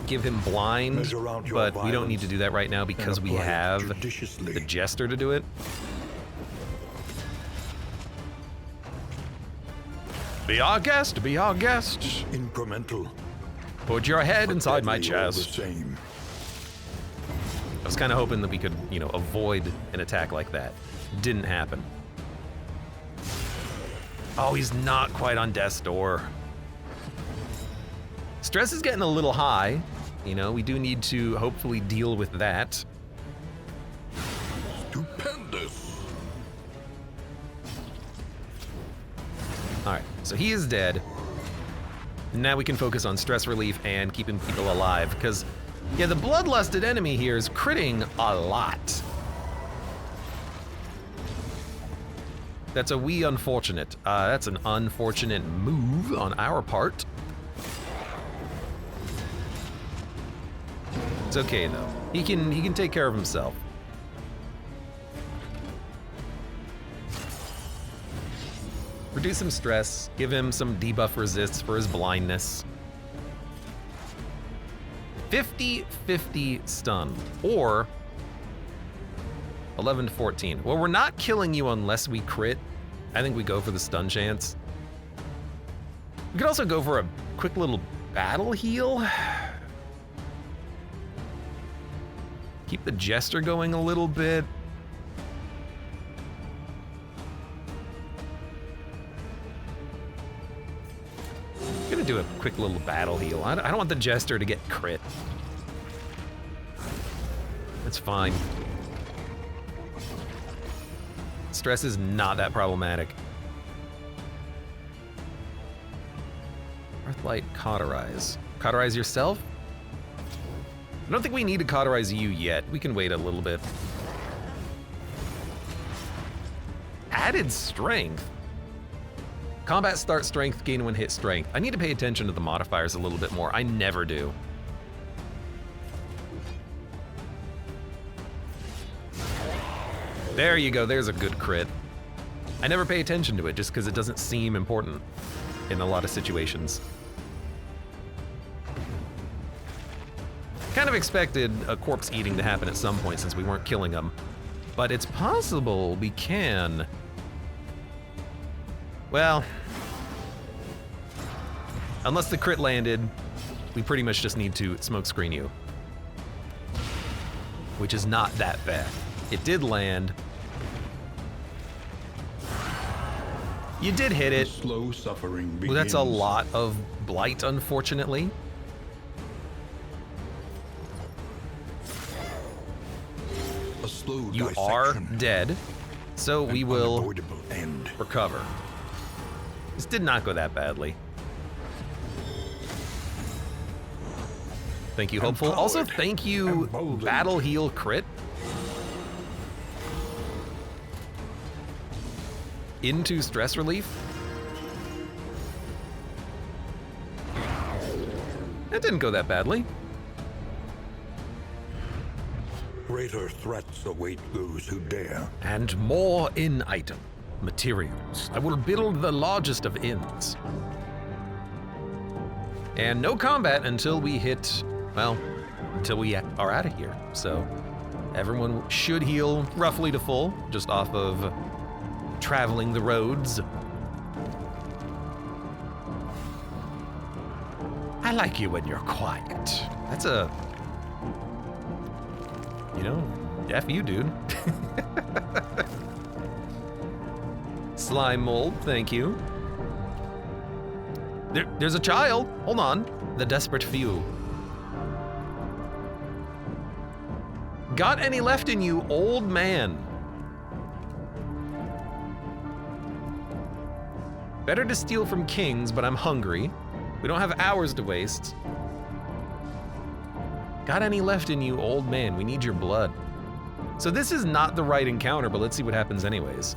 [SPEAKER 1] give him blind, but we don't need to do that right now because we have the Jester to do it. Be our guest, be our guest.
[SPEAKER 2] Incremental.
[SPEAKER 1] Put your head inside my chest. I was kind of hoping that we could, avoid an attack like that. Didn't happen. Oh, he's not quite on death's door. Stress is getting a little high. We do need to hopefully deal with that.
[SPEAKER 2] Stupendous.
[SPEAKER 1] All right, so he is dead. Now we can focus on stress relief and keeping people alive, because, yeah, the bloodlusted enemy here is critting a lot. That's a wee unfortunate. That's an unfortunate move on our part. It's okay though. He can take care of himself. Reduce some stress, give him some debuff resists for his blindness. 50-50 stun, or 11 to 14. Well, we're not killing you unless we crit. I think we go for the stun chance. We could also go for a quick little battle heal. Keep the Jester going a little bit. I'm gonna do a quick little battle heal. I don't want the Jester to get crit. That's fine. Stress is not that problematic. Earthlight, cauterize. Cauterize yourself? I don't think we need to cauterize you yet. We can wait a little bit. Added strength. Combat start strength, gain 1 hit strength. I need to pay attention to the modifiers a little bit more. I never do. There you go, there's a good crit. I never pay attention to it just because it doesn't seem important in a lot of situations. Kind of expected a corpse eating to happen at some point since we weren't killing them. But it's possible we can. Well, unless the crit landed, we pretty much just need to smokescreen you. Which is not that bad. It did land. You did hit it.
[SPEAKER 2] Slow suffering begins.
[SPEAKER 1] Well, that's a lot of blight, unfortunately.
[SPEAKER 2] slow
[SPEAKER 1] You are
[SPEAKER 2] dissection.
[SPEAKER 1] dead, so we will
[SPEAKER 2] Unavoidable end.
[SPEAKER 1] recover. This did not go that badly. Thank you, Hopeful. Also,
[SPEAKER 2] Empowered.
[SPEAKER 1] thank you,
[SPEAKER 2] Emboldened.
[SPEAKER 1] Battle Heal Crit. Into stress relief. That didn't go that badly.
[SPEAKER 2] Greater threats await those who dare.
[SPEAKER 1] And more in item materials. I will build the largest of inns. And no combat until we hit, well, until we are out of here. So everyone should heal roughly to full, just off of traveling the roads. I like you when you're quiet. That's a, you know, F you, dude. Slime mold, thank you. There's a child. Hold on. The desperate few. Got any left in you, old man? Better to steal from kings, but I'm hungry. We don't have hours to waste. Got any left in you, old man? We need your blood. So this is not the right encounter, but let's see what happens anyways.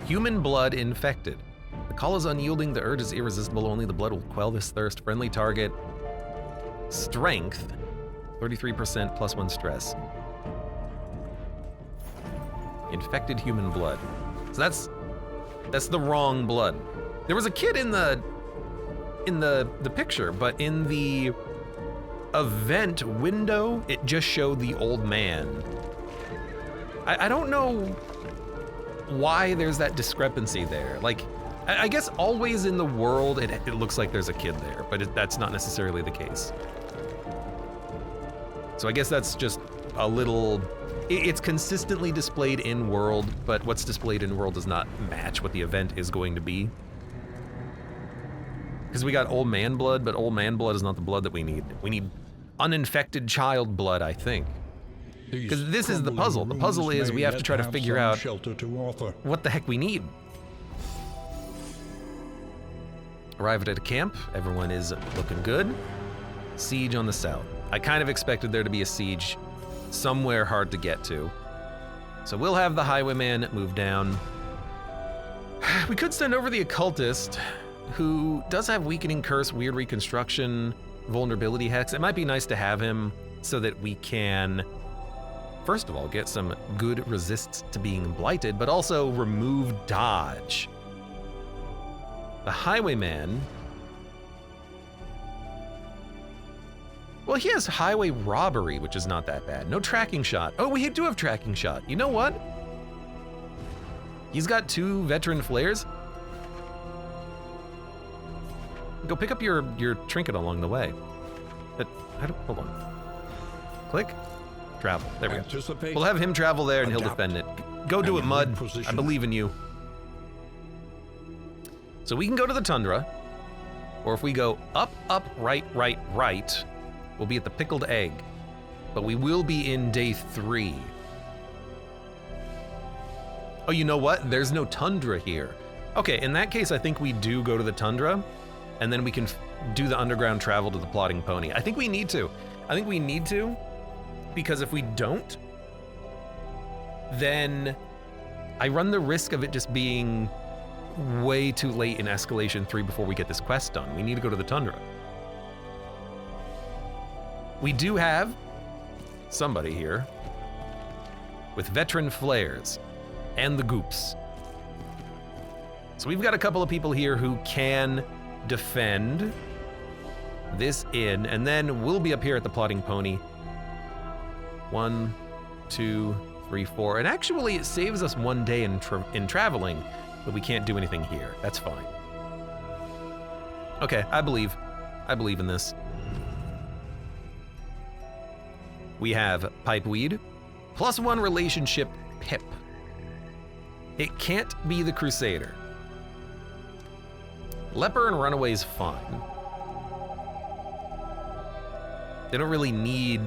[SPEAKER 1] Human blood infected. The call is unyielding, the urge is irresistible, only the blood will quell this thirst. Friendly target. Strength, 33% plus 1 stress. Infected human blood. So that's the wrong blood. There was a kid in the picture, but in the event window, it just showed the old man. I don't know why there's that discrepancy there. Like, I guess always in the world, it looks like there's a kid there, but that's not necessarily the case. So I guess that's just a little, it's consistently displayed in world, but what's displayed in world does not match what the event is going to be. Because we got old man blood, but old man blood is not the blood that we need. We need uninfected child blood, I think. Because this is the puzzle. The puzzle is we have to try to figure out what the heck we need. Arrived at a camp. Everyone is looking good. Siege on the south. I kind of expected there to be a siege somewhere hard to get to. So we'll have the highwayman move down. We could send over the occultist, who does have weakening curse, weird reconstruction, vulnerability hex. It might be nice to have him so that we can, first of all, get some good resists to being blighted, but also remove dodge. The highwayman, well, he has highway robbery, which is not that bad. No tracking shot. Oh, we do have tracking shot. You know what? He's got 2 veteran flares. Go pick up your trinket along the way. But hold on. Click. Travel. There we go. We'll have him travel there and he'll defend it. Go do it, Mud. I believe in you. So we can go to the tundra, or if we go up, right, we'll be at the pickled egg. But we will be in day 3. Oh, you know what? There's no tundra here. Okay, in that case, I think we do go to the tundra, and then we can do the underground travel to the Plodding Pony. I think we need to. Because if we don't, then I run the risk of it just being way too late in Escalation 3 before we get this quest done. We need to go to the tundra. We do have somebody here with veteran flares and the goops. So we've got a couple of people here who can defend this inn, and then we'll be up here at the Plodding Pony. 1, 2, 3, 4, and actually it saves us 1 day in traveling, but we can't do anything here. That's fine. Okay, I believe in this. We have Pipeweed, +1 relationship Pip. It can't be the Crusader. Leper and Runaway's fine. They don't really need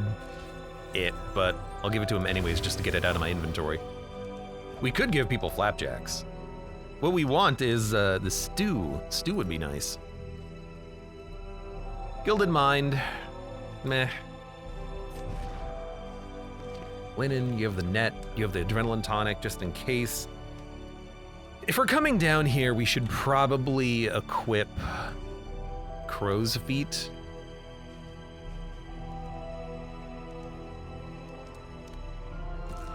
[SPEAKER 1] it, but I'll give it to them anyways just to get it out of my inventory. We could give people flapjacks. What we want is the stew. Stew would be nice. Gilded Mind, meh. Linen, you have the net, you have the adrenaline tonic just in case. If we're coming down here, we should probably equip crow's feet.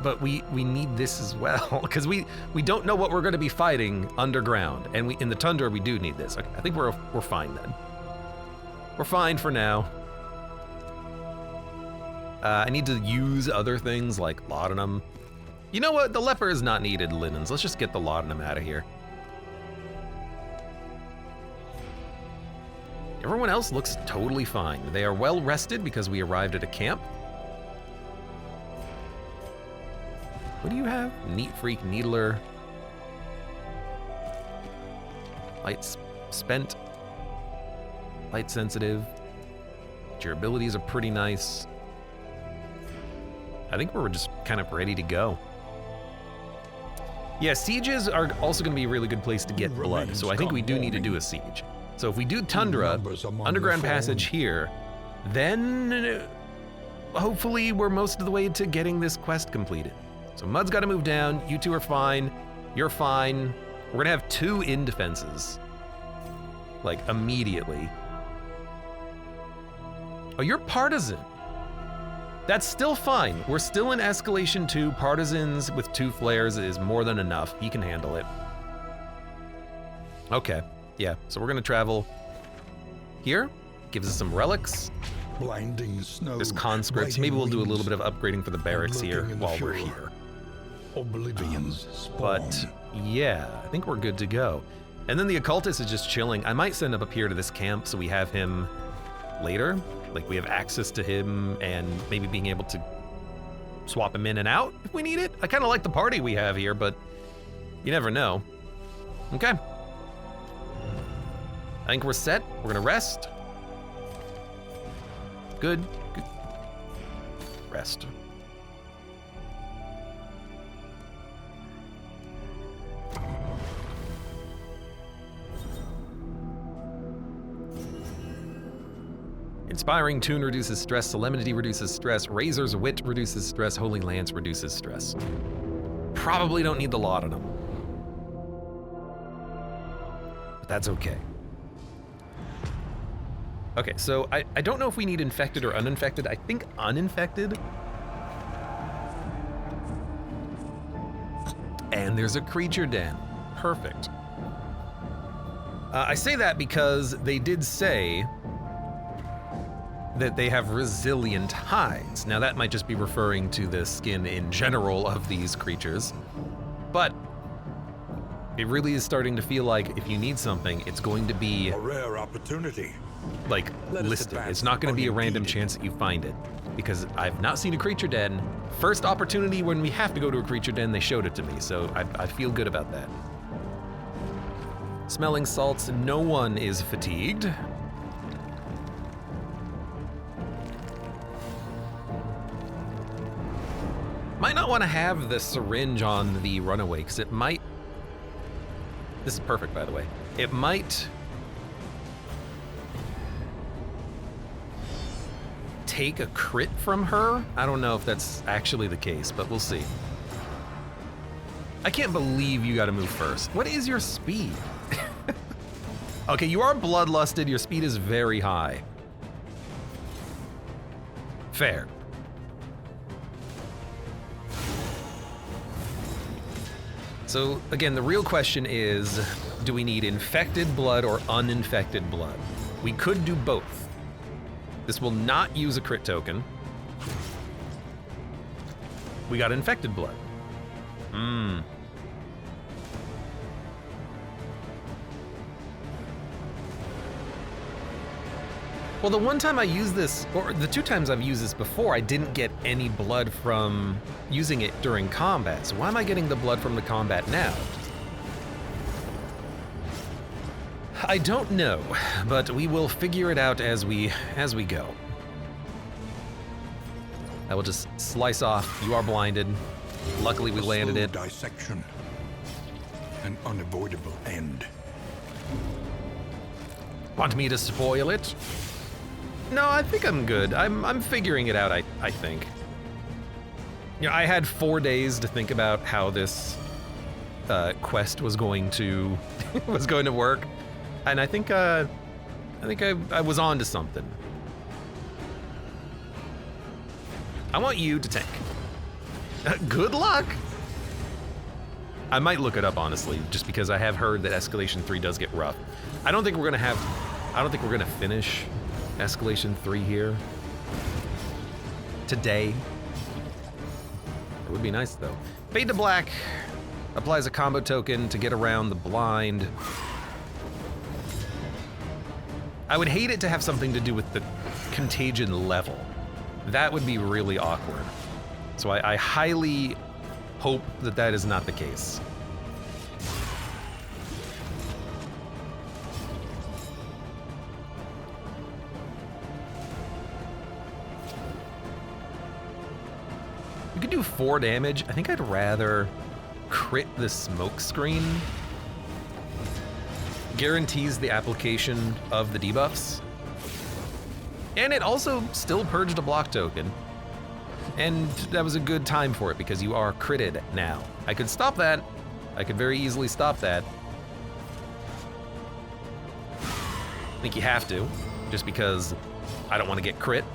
[SPEAKER 1] But we need this as well, because we don't know what we're going to be fighting underground, and in the tundra we do need this. Okay, I think we're fine then. We're fine for now. I need to use other things like laudanum. You know what? The leper is not needed linens. Let's just get the laudanum out of here. Everyone else looks totally fine. They are well rested because we arrived at a camp. What do you have? Neat Freak, Needler. Light spent. Light sensitive. Your abilities are pretty nice. I think we're just kind of ready to go. Yeah, sieges are also going to be a really good place to get blood, so I think we do need to do a siege. So if we do tundra, underground passage here, then hopefully we're most of the way to getting this quest completed. So Mud's got to move down, you two are fine, you're fine. We're going to have 2 indefenses, like immediately. Oh, you're partisan. That's still fine. We're still in escalation 2. Partisans with 2 flares is more than enough. He can handle it. Okay, yeah, so we're gonna travel here. Gives us some relics.
[SPEAKER 2] Blinding snow.
[SPEAKER 1] There's conscripts. Maybe we'll do a little bit of upgrading for the barracks here while we're here.
[SPEAKER 2] Oblivion's spawn.
[SPEAKER 1] But yeah, I think we're good to go. And then the occultist is just chilling. I might send him up here to this camp so we have him later. Like we have access to him and maybe being able to swap him in and out if we need it. I kind of like the party we have here, but you never know. Okay. I think we're set. We're gonna rest. Good. Good. Rest. Inspiring Tune reduces stress, Solemnity reduces stress, Razor's Wit reduces stress, Holy Lance reduces stress. Probably don't need the laudanum. But that's okay. Okay, so I don't know if we need infected or uninfected. I think uninfected. And there's a creature den. Perfect. I say that because they did say that they have resilient hides. Now that might just be referring to the skin in general of these creatures, but it really is starting to feel like if you need something, it's going to be
[SPEAKER 2] a rare opportunity.
[SPEAKER 1] Like listed. It's not going to be a random chance that you find it, because I've not seen a creature den. First opportunity when we have to go to a creature den, they showed it to me, so I feel good about that. Smelling salts, no one is fatigued. Might not want to have the syringe on the runaway, because it might... This is perfect, by the way. It might take a crit from her. I don't know if that's actually the case, but we'll see. I can't believe you gotta move first. What is your speed? Okay, you are bloodlusted. Your speed is very high. Fair. So again, the real question is, do we need infected blood or uninfected blood? We could do both. This will not use a crit token. We got infected blood. Well, the one time I used this, or the 2 times I've used this before, I didn't get any blood from using it during combat. So why am I getting the blood from the combat now? I don't know, but we will figure it out as we go. I will just slice off. You are blinded. Luckily, we landed it.
[SPEAKER 2] Dissection. An unavoidable end.
[SPEAKER 1] Want me to spoil it? No, I think I'm good. I'm figuring it out, I think. You know, I had 4 days to think about how this quest was going to work, and I think I was on to something. I want you to tank. Good luck. I might look it up honestly, just because I have heard that Escalation 3 does get rough. I don't think we're gonna finish Escalation 3 here today. It would be nice though. Fade to Black applies a combo token to get around the blind. I would hate it to have something to do with the contagion level. That would be really awkward. So I highly hope that that is not the case. We could do 4 damage. I think I'd rather crit the smoke screen. Guarantees the application of the debuffs. And it also still purged a block token. And that was a good time for it because you are critted now. I could stop that. I could very easily stop that. I think you have to, just because I don't want to get crit.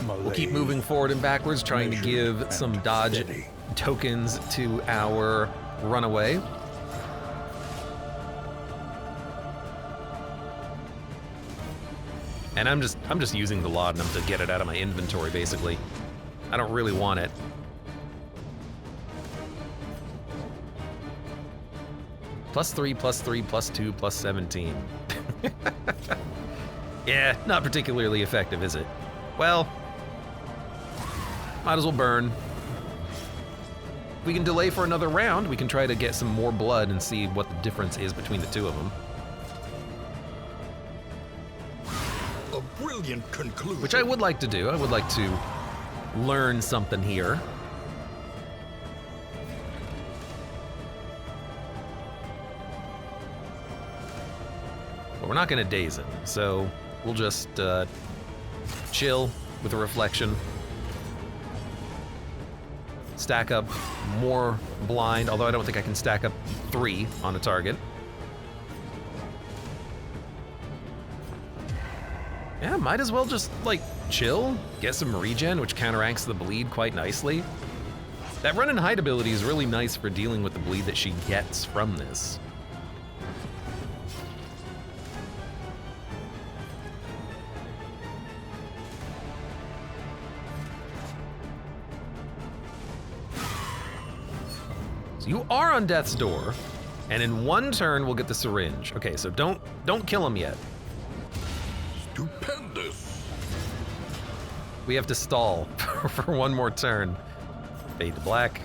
[SPEAKER 1] We'll keep moving forward and backwards, trying to give some dodge tokens to our runaway. And I'm just using the laudanum to get it out of my inventory, basically. I don't really want it. +3, +3, +2, +17. Yeah, not particularly effective, is it? Well, might as well burn. If we can delay for another round, we can try to get some more blood and see what the difference is between the two of them.
[SPEAKER 2] A brilliant conclusion.
[SPEAKER 1] Which I would like to do. I would like to learn something here. But we're not gonna daze him, so we'll just chill with a reflection. Stack up more blind, although I don't think I can stack up 3 on a target. Yeah, might as well just, like, chill, get some regen, which counteracts the bleed quite nicely. That run and hide ability is really nice for dealing with the bleed that she gets from this. So you are on death's door, and in 1 turn we'll get the syringe. Okay, so don't kill him yet.
[SPEAKER 2] Stupendous.
[SPEAKER 1] We have to stall for 1 more turn. Fade to black.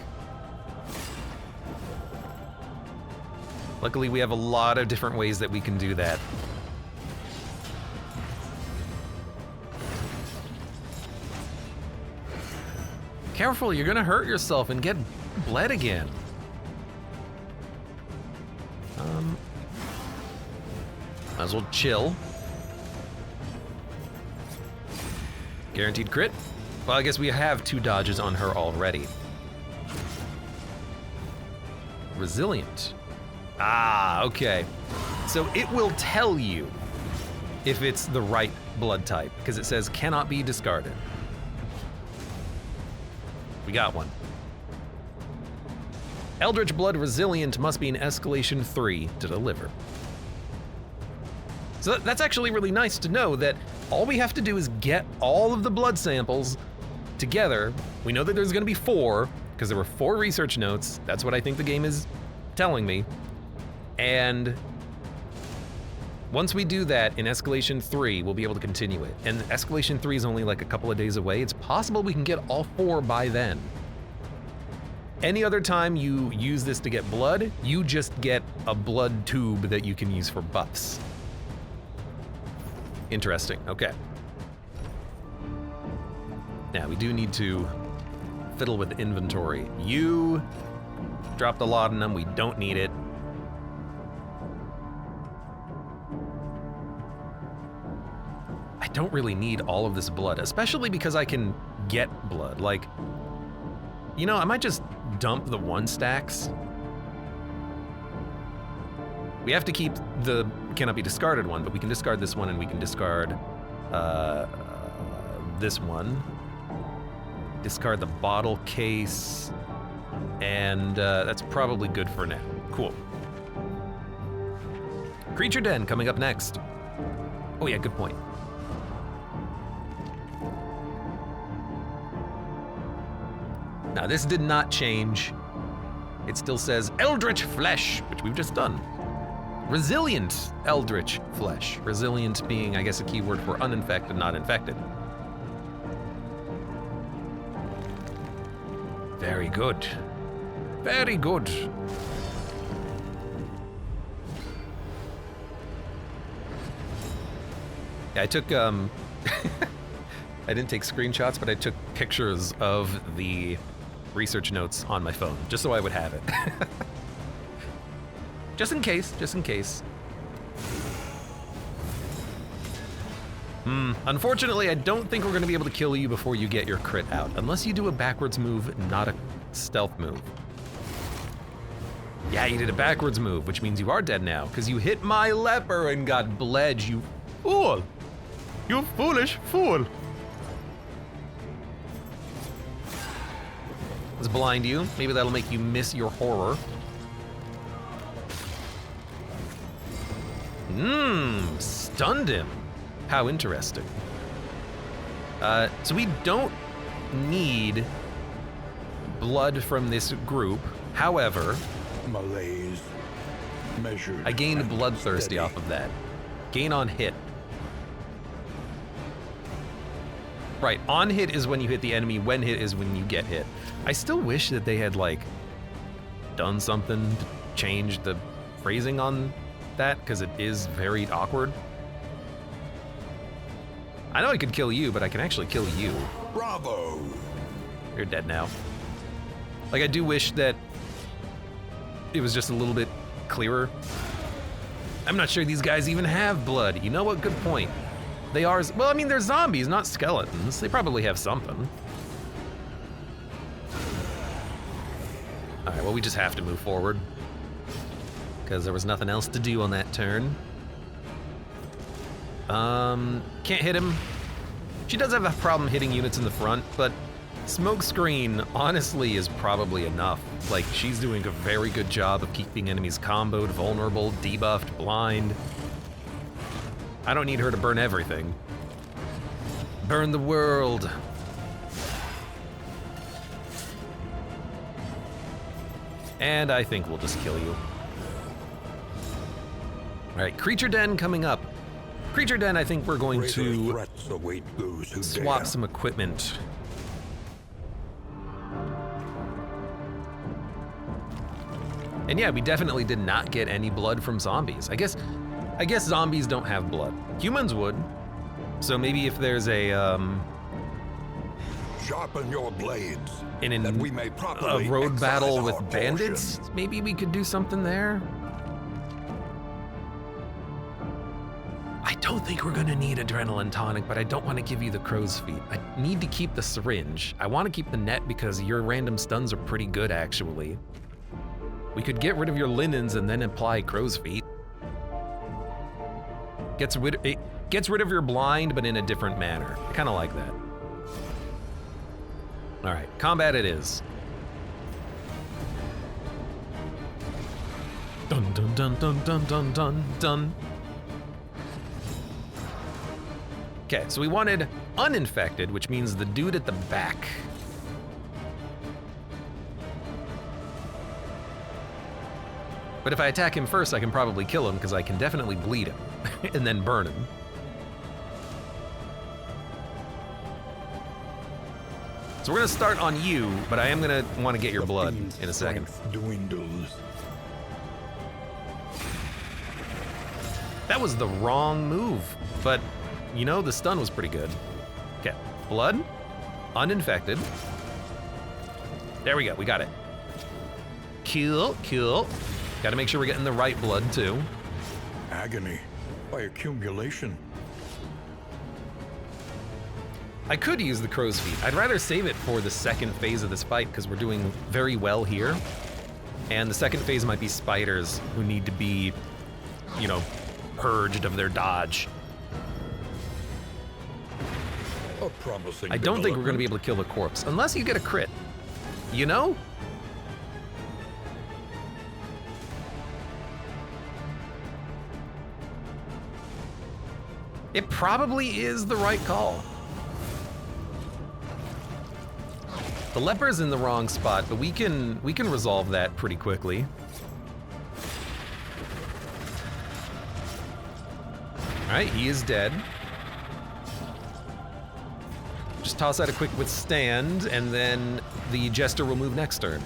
[SPEAKER 1] Luckily, we have a lot of different ways that we can do that. Careful, you're gonna hurt yourself and get bled again. Might as well chill. Guaranteed crit? Well, I guess we have 2 dodges on her already. Resilient. Ah, okay. So it will tell you if it's the right blood type, because it says cannot be discarded. We got one. Eldritch Blood Resilient must be an Escalation 3 to deliver. So that's actually really nice to know that all we have to do is get all of the blood samples together. We know that there's gonna be 4, because there were 4 research notes. That's what I think the game is telling me. And once we do that in Escalation 3, we'll be able to continue it. And Escalation 3 is only like a couple of days away. It's possible we can get all 4 by then. Any other time you use this to get blood, you just get a blood tube that you can use for buffs. Interesting, okay. Now, we do need to fiddle with inventory. You dropped a laudanum. We don't need it. I don't really need all of this blood, especially because I can get blood. Like, you know, I might just dump the 1 stacks. We have to keep the cannot be discarded one, but we can discard this one and we can discard this one. Discard the bottle case, and that's probably good for now. Cool. Creature Den coming up next. Oh yeah, good point. Now this did not change. It still says Eldritch Flesh, which we've just done. Resilient Eldritch Flesh. Resilient being, I guess, a keyword for uninfected, not infected. Very good. Very good. Yeah, I took, I didn't take screenshots, but I took pictures of the research notes on my phone, just so I would have it. Just in case, just in case. Unfortunately, I don't think we're gonna be able to kill you before you get your crit out, unless you do a backwards move, not a stealth move. Yeah, you did a backwards move, which means you are dead now, because you hit my leper and got bled, you fool. You foolish fool. Let's blind you. Maybe that'll make you miss your horror. Stunned him. How interesting. So we don't need blood from this group. However,
[SPEAKER 2] Malaise measured.
[SPEAKER 1] I gained
[SPEAKER 2] and
[SPEAKER 1] bloodthirsty
[SPEAKER 2] steady.
[SPEAKER 1] off of that. Gain on hit. Right, on hit is when you hit the enemy, when hit is when you get hit. I still wish that they had, like, done something to change the phrasing on that, because it is very awkward. I know I could kill you, but I can actually kill you.
[SPEAKER 2] Bravo!
[SPEAKER 1] You're dead now. Like, I do wish that it was just a little bit clearer. I'm not sure these guys even have blood. You know what? Good point. They are, well, I mean, they're zombies, not skeletons. They probably have something. All right, well, we just have to move forward, because there was nothing else to do on that turn. Can't hit him. She does have a problem hitting units in the front, but Smokescreen honestly is probably enough. Like, she's doing a very good job of keeping enemies comboed, vulnerable, debuffed, blind. I don't need her to burn everything. Burn the world. And I think we'll just kill you. All right, Creature Den coming up. Creature Den, I think we're going to
[SPEAKER 2] threats await those who
[SPEAKER 1] swap
[SPEAKER 2] dare.
[SPEAKER 1] some equipment. And yeah, we definitely did not get any blood from zombies. I guess zombies don't have blood. Humans would. So maybe if there's a
[SPEAKER 2] Sharpen your blades,
[SPEAKER 1] in
[SPEAKER 2] that we may properly
[SPEAKER 1] a road
[SPEAKER 2] excise
[SPEAKER 1] battle
[SPEAKER 2] our
[SPEAKER 1] with bandits,
[SPEAKER 2] portions.
[SPEAKER 1] maybe we could do something there. I don't think we're gonna need adrenaline tonic, but I don't want to give you the crow's feet. I need to keep the syringe. I want to keep the net because your random stuns are pretty good, actually. We could get rid of your linens and then apply crow's feet. It gets rid of your blind, but in a different manner. I kind of like that. All right, combat it is. Dun dun dun dun dun dun dun dun. Okay, so we wanted uninfected, which means the dude at the back. But if I attack him first, I can probably kill him because I can definitely bleed him and then burn him. So we're gonna start on you, but I am gonna want to get your blood in a second.
[SPEAKER 2] Strength dwindles.
[SPEAKER 1] That was the wrong move, but you know, the stun was pretty good. Okay, blood. Uninfected. There we go, we got it. Cool, cool. Gotta make sure we're getting the right blood too.
[SPEAKER 2] Agony by accumulation.
[SPEAKER 1] I could use the crow's feet. I'd rather save it for the second phase of this fight because we're doing very well here. And the second phase might be spiders who need to be, you know, purged of their dodge.
[SPEAKER 2] A promising
[SPEAKER 1] I don't think we're gonna be able to kill the corpse unless you get a crit. You know? It probably is the right call. The leper's in the wrong spot, but we can resolve that pretty quickly. All right, he is dead. Just toss out a quick withstand, and then the jester will move next turn.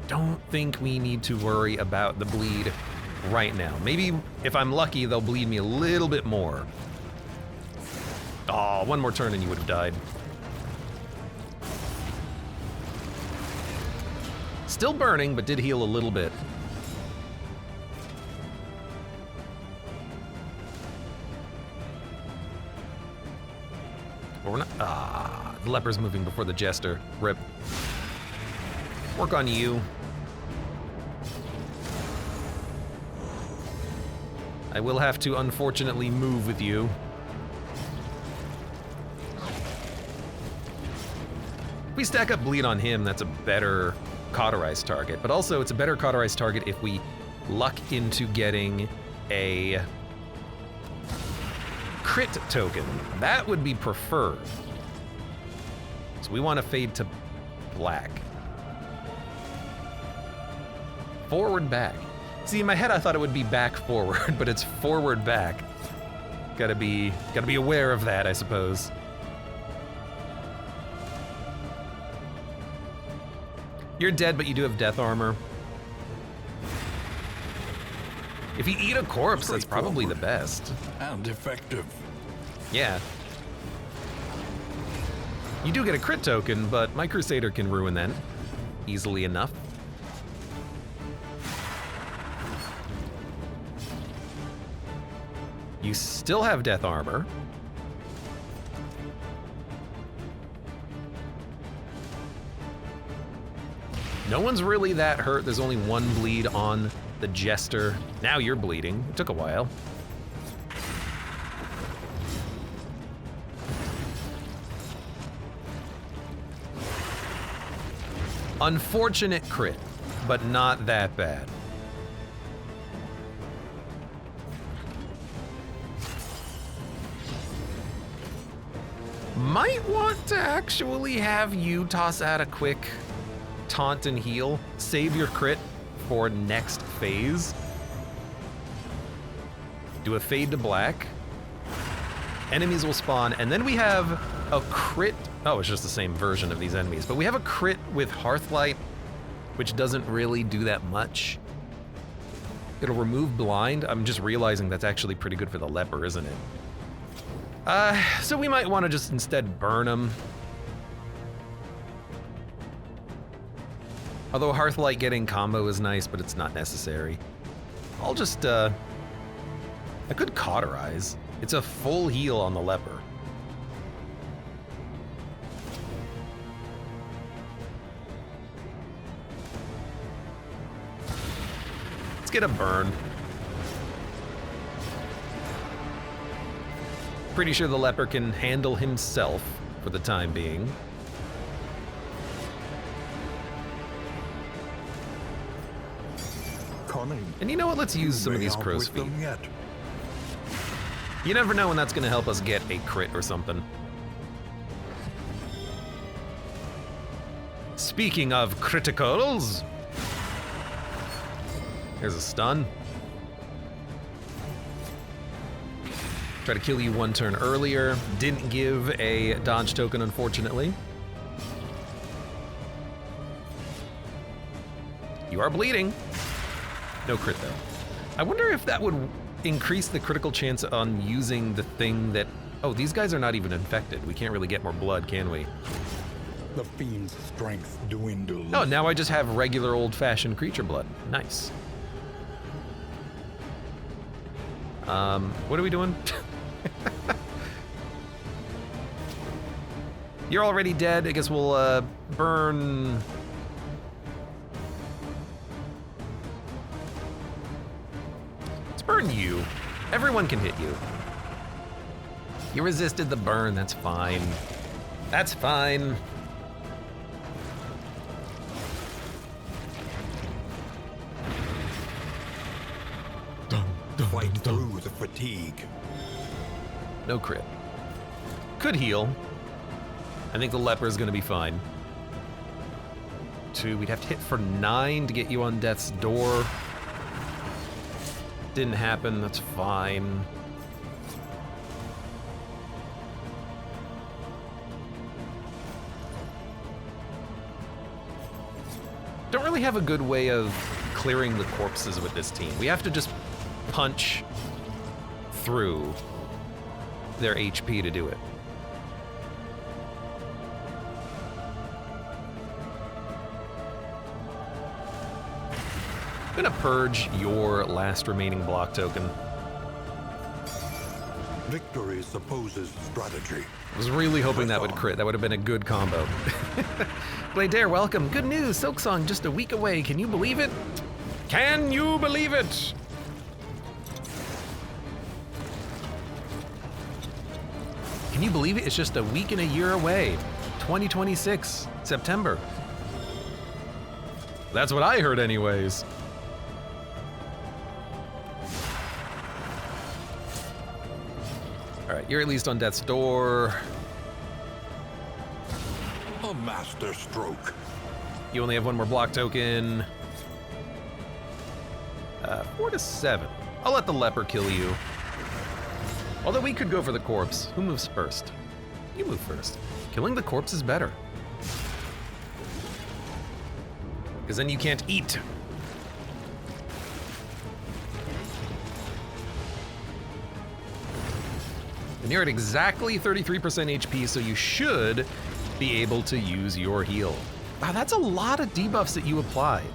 [SPEAKER 1] Don't think we need to worry about the bleed right now. Maybe if I'm lucky, they'll bleed me a little bit more. Oh, one more turn and you would have died. Still burning, but did heal a little bit. But we're not. Ah, the leper's moving before the jester. Rip. Work on you. I will have to unfortunately move with you. If we stack up bleed on him, that's a better cauterized target. But also, it's a better cauterized target if we luck into getting a crit token. That would be preferred. So we want to fade to black. Forward back. See, in my head I thought it would be back forward, but it's forward back. Gotta be aware of that, I suppose. You're dead, but you do have death armor. If you eat a corpse, that's probably the best.
[SPEAKER 2] And effective.
[SPEAKER 1] Yeah. You do get a crit token, but my Crusader can ruin that easily enough. You still have death armor. No one's really that hurt. There's only one bleed on the jester. Now you're bleeding. It took a while. Unfortunate crit, but not that bad. Might want to actually have you toss out a quick taunt and heal. Save your crit for next phase. Do a fade to black. Enemies will spawn, and then we have a crit. Oh, it's just the same version of these enemies, but we have a crit with Hearthlight, which doesn't really do that much. It'll remove blind. I'm just realizing that's actually pretty good for the leper, isn't it? So we might want to just instead burn them. Although Hearthlight getting combo is nice, but it's not necessary. I'll just, I could cauterize. It's a full heal on the leper. Let's get a burn. Pretty sure the leper can handle himself for the time being. And you know what? Let's use some of these crow's feet. You never know when that's going to help us get a crit or something. Speaking of criticals, here's a stun. Try to kill you one turn earlier. Didn't give a dodge token, unfortunately. You are bleeding. No crit, though. I wonder if that would increase the critical chance on using the thing that... Oh, these guys are not even infected. We can't really get more blood, can we?
[SPEAKER 2] The fiend's strength dwindles.
[SPEAKER 1] Oh, now I just have regular old-fashioned creature blood. Nice. What are we doing? You're already dead. I guess we'll, burn... Let's burn you. Everyone can hit you. You resisted the burn, that's fine. That's fine.
[SPEAKER 2] Fight through the fatigue.
[SPEAKER 1] No crit. Could heal. I think the leper is gonna be fine. 2, we'd have to hit for 9 to get you on death's door. Didn't happen, that's fine. Don't really have a good way of clearing the corpses with this team. We have to just punch through their HP to do it. I'm gonna purge your last remaining block token.
[SPEAKER 2] Victory supposes strategy.
[SPEAKER 1] I was really hoping that would crit. That would have been a good combo. Bladeare, welcome. Good news. Silksong just a week away. Can you believe it? Can you believe it? Can you believe it? It's just a week and a year away. 2026, September. That's what I heard anyways. All right, you're at least on death's door.
[SPEAKER 2] A master stroke.
[SPEAKER 1] You only have 1 more block token. 4 to 7. I'll let the leper kill you. Although we could go for the corpse. Who moves first? You move first. Killing the corpse is better. Because then you can't eat. And you're at exactly 33% HP, so you should be able to use your heal. Wow, that's a lot of debuffs that you applied.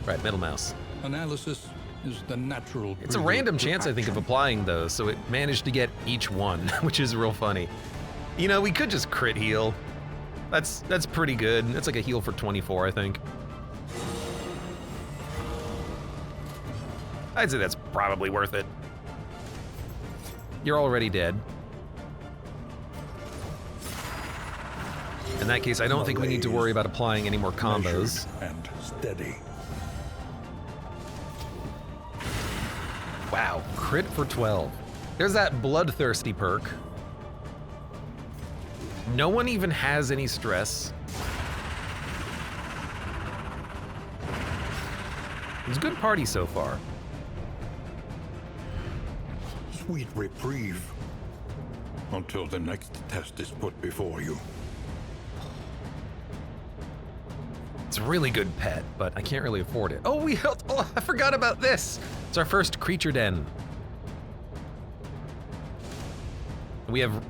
[SPEAKER 1] Right, middle mouse.
[SPEAKER 2] Analysis is the natural.
[SPEAKER 1] It's a random chance, I think, of applying those, so it managed to get each one, which is real funny. You know, we could just crit heal. That's pretty good. That's like a heal for 24, I think. I'd say that's probably worth it. You're already dead. In that case, I don't think we need to worry about applying any more combos.
[SPEAKER 2] And steady.
[SPEAKER 1] Wow, crit for 12. There's that bloodthirsty perk. No one even has any stress. It's a good party so far.
[SPEAKER 2] Sweet reprieve. Until the next test is put before you.
[SPEAKER 1] It's a really good pet, but I can't really afford it. Oh, I forgot about this. It's our first creature den. We have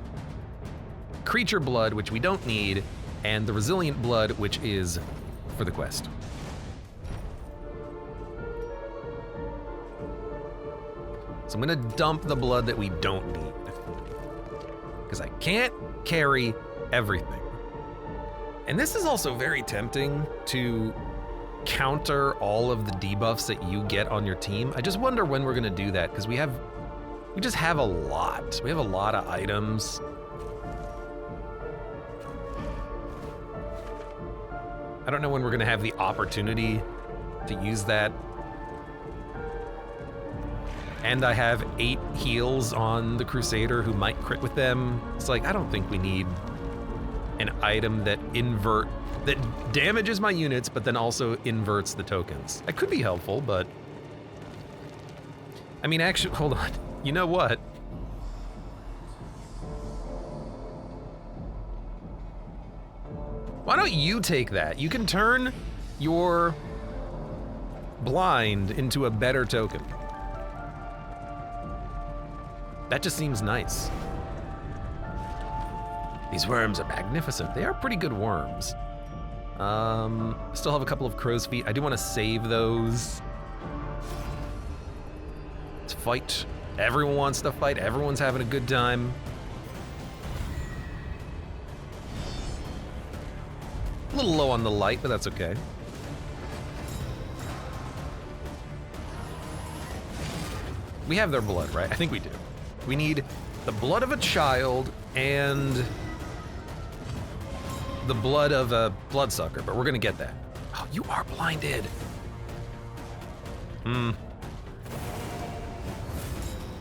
[SPEAKER 1] creature blood, which we don't need, and the resilient blood, which is for the quest. So I'm gonna dump the blood that we don't need, because I can't carry everything. And this is also very tempting to counter all of the debuffs that you get on your team. I just wonder when we're gonna do that, because we just have a lot. We have a lot of items. I don't know when we're gonna have the opportunity to use that. And I have 8 heals on the Crusader who might crit with them. It's like, I don't think we need an item that damages my units, but then also inverts the tokens. That could be helpful, but I mean, actually, hold on. You know what? Why don't you take that? You can turn your blind into a better token. That just seems nice. These worms are magnificent. They are pretty good worms. Still have a couple of crow's feet. I do want to save those. Let's fight. Everyone wants to fight. Everyone's having a good time. A little low on the light, but that's okay. We have their blood, right? I think we do. We need the blood of a child and the blood of a bloodsucker, but we're gonna get that. Oh, you are blinded.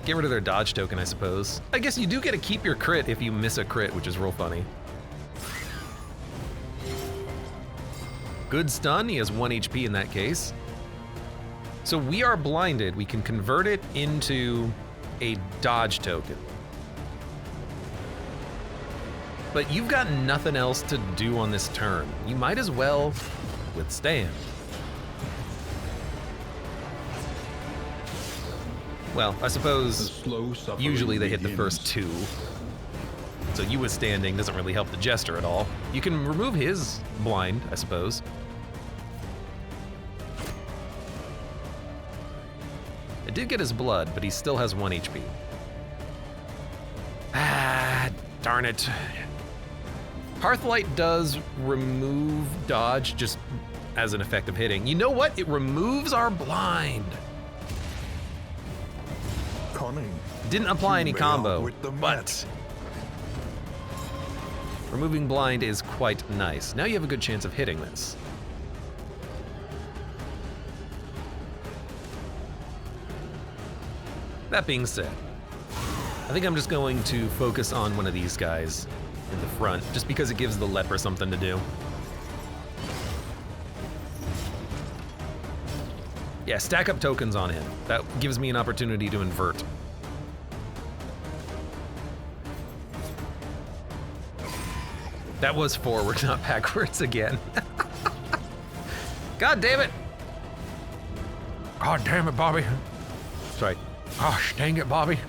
[SPEAKER 1] Get rid of their dodge token, I suppose. I guess you do get to keep your crit if you miss a crit, which is real funny. Good stun, he has 1 HP in that case. So we are blinded, we can convert it into a dodge token. But you've got nothing else to do on this turn. You might as well withstand. Well, I suppose usually they hit the first 2. So you withstanding doesn't really help the jester at all. You can remove his blind, I suppose. I did get his blood, but he still has 1 HP. Ah, darn it. Hearthlight does remove dodge just as an effect of hitting. You know what? It removes our blind.
[SPEAKER 2] Cunning.
[SPEAKER 1] Didn't apply any combo, but removing blind is quite nice. Now you have a good chance of hitting this. That being said, I think I'm just going to focus on one of these guys in the front, just because it gives the leper something to do. Yeah, stack up tokens on him. That gives me an opportunity to invert. That was forward, not backwards again. God damn it! God damn it, Bobby. Sorry. Gosh, dang it, Bobby.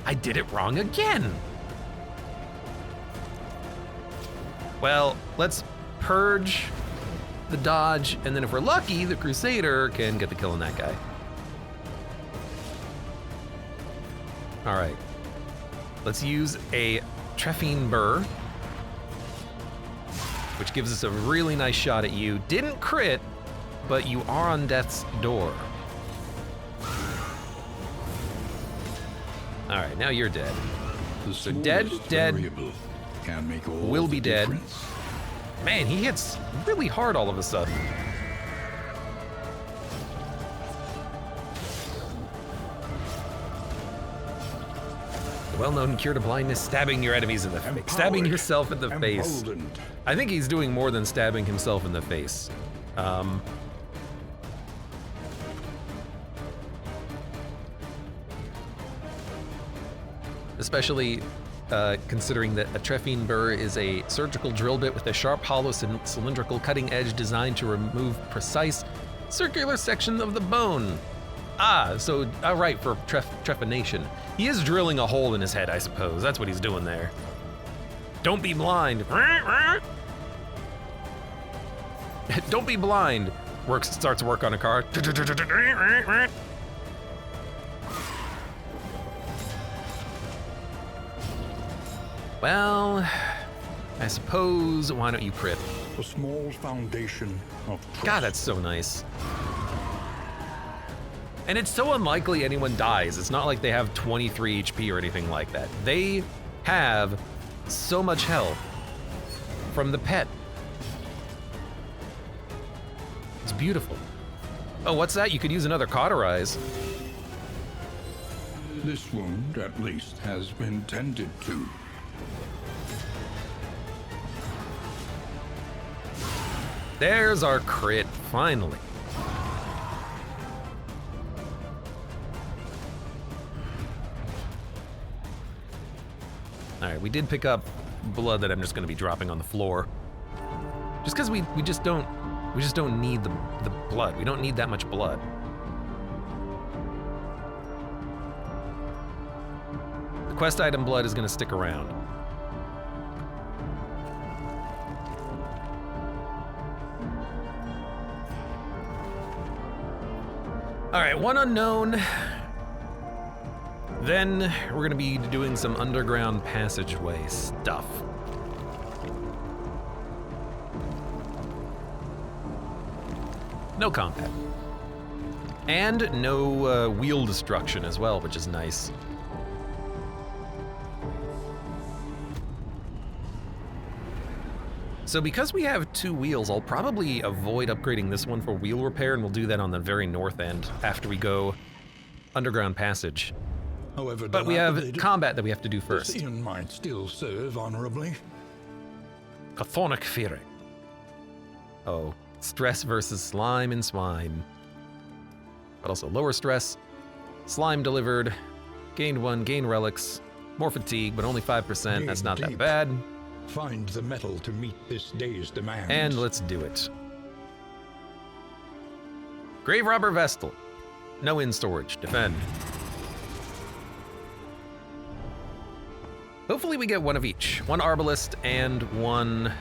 [SPEAKER 1] I did it wrong again. Well, let's purge the dodge, and then if we're lucky, the Crusader can get the kill on that guy. All right. Let's use a Treffine Burr, which gives us a really nice shot at you. Didn't crit, but you are on death's door. All right, now you're dead. So dead,
[SPEAKER 2] Can make all
[SPEAKER 1] will be
[SPEAKER 2] the
[SPEAKER 1] dead.
[SPEAKER 2] difference.
[SPEAKER 1] Man, he hits really hard all of a sudden. The well-known cure to blindness, stabbing your enemies in the face. Stabbing yourself in the face.
[SPEAKER 2] Emboldened.
[SPEAKER 1] I think he's doing more than stabbing himself in the face. Especially considering that a Treffine Burr is a surgical drill bit with a sharp, hollow, cylindrical cutting edge designed to remove precise circular section of the bone. Ah, so, all right, for trephination. He is drilling a hole in his head, I suppose. That's what he's doing there. Don't be blind. Don't be blind. Starts work on a car. Well, I suppose, why don't you crit?
[SPEAKER 2] A small foundation of trust.
[SPEAKER 1] God, that's so nice. And it's so unlikely anyone dies. It's not like they have 23 HP or anything like that. They have so much health from the pet. It's beautiful. Oh, what's that? You could use another cauterize.
[SPEAKER 2] This wound, at least, has been tended to.
[SPEAKER 1] There's our crit, finally. All right, we did pick up blood that I'm just gonna be dropping on the floor. Just because we just don't need the blood. We don't need that much blood. The quest item blood is gonna stick around. All right, one unknown. Then we're gonna be doing some underground passageway stuff. No combat. And no wheel destruction as well, which is nice. So because we have 2 wheels, I'll probably avoid upgrading this one for wheel repair, and we'll do that on the very north end after we go underground passage.
[SPEAKER 2] However,
[SPEAKER 1] but we have combat that we have to do first.
[SPEAKER 2] This inn might still serve honorably.
[SPEAKER 1] Chthonic fearing. Oh, stress versus slime and swine. But also lower stress. Slime delivered. Gained 1, gain relics. More fatigue, but only 5%. That's not that bad.
[SPEAKER 2] Find the metal to meet this day's demands.
[SPEAKER 1] And let's do it. Grave Robber Vestal. No in storage. Defend. Hopefully we get one of each. One arbalist and one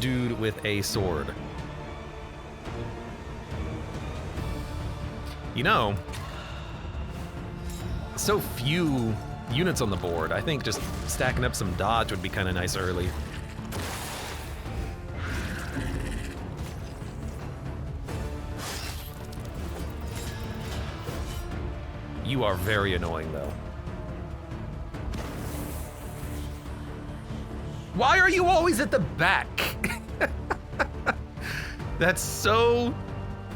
[SPEAKER 1] dude with a sword. You know, so few units on the board. I think just stacking up some dodge would be kind of nice early. You are very annoying, though. Why are you always at the back? That's so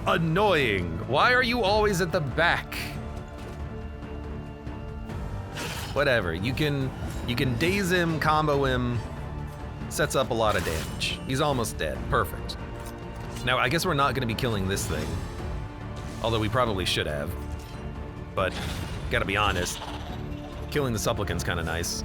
[SPEAKER 1] annoying. Why are you always at the back? Whatever, you can daze him, combo him, sets up a lot of damage. He's almost dead, perfect. Now, I guess we're not gonna be killing this thing. Although we probably should have. But, gotta be honest, killing the supplicant's kinda nice.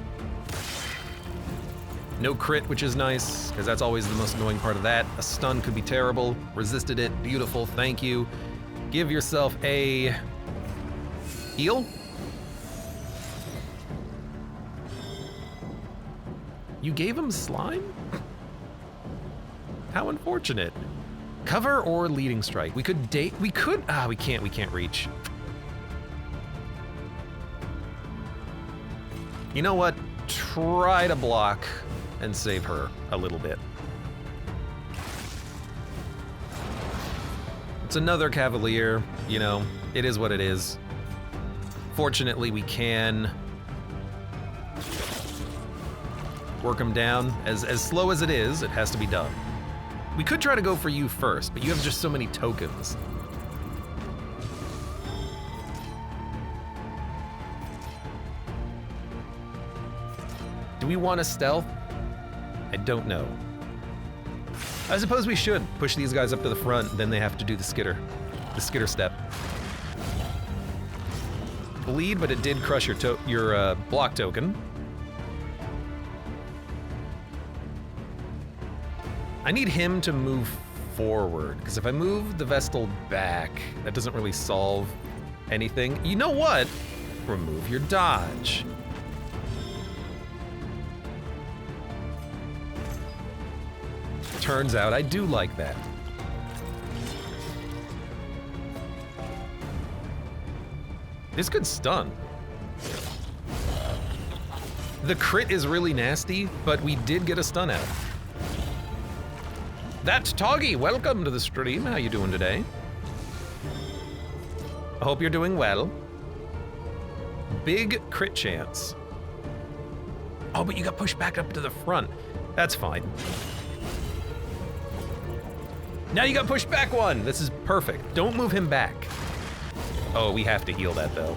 [SPEAKER 1] No crit, which is nice, because that's always the most annoying part of that. A stun could be terrible. Resisted it, beautiful, thank you. Give yourself a heal. You gave him slime? How unfortunate. Cover or leading strike? We could we can't reach. You know what? Try to block and save her a little bit. It's another Cavalier, you know, it is what it is. Fortunately, we can work him down. As slow as it is, it has to be done. We could try to go for you first, but you have just so many tokens. Do we want to stealth? I don't know. I suppose we should push these guys up to the front, then they have to do the skitter step. Bleed, but it did crush your block token. I need him to move forward, because if I move the Vestal back, that doesn't really solve anything. You know what? Remove your dodge. Turns out I do like that. This could stun. The crit is really nasty, but we did get a stun out. That's Toggy, welcome to the stream. How you doing today? I hope you're doing well. Big crit chance. Oh, but you got pushed back up to the front. That's fine. Now you got pushed back one. This is perfect. Don't move him back. Oh, we have to heal that though.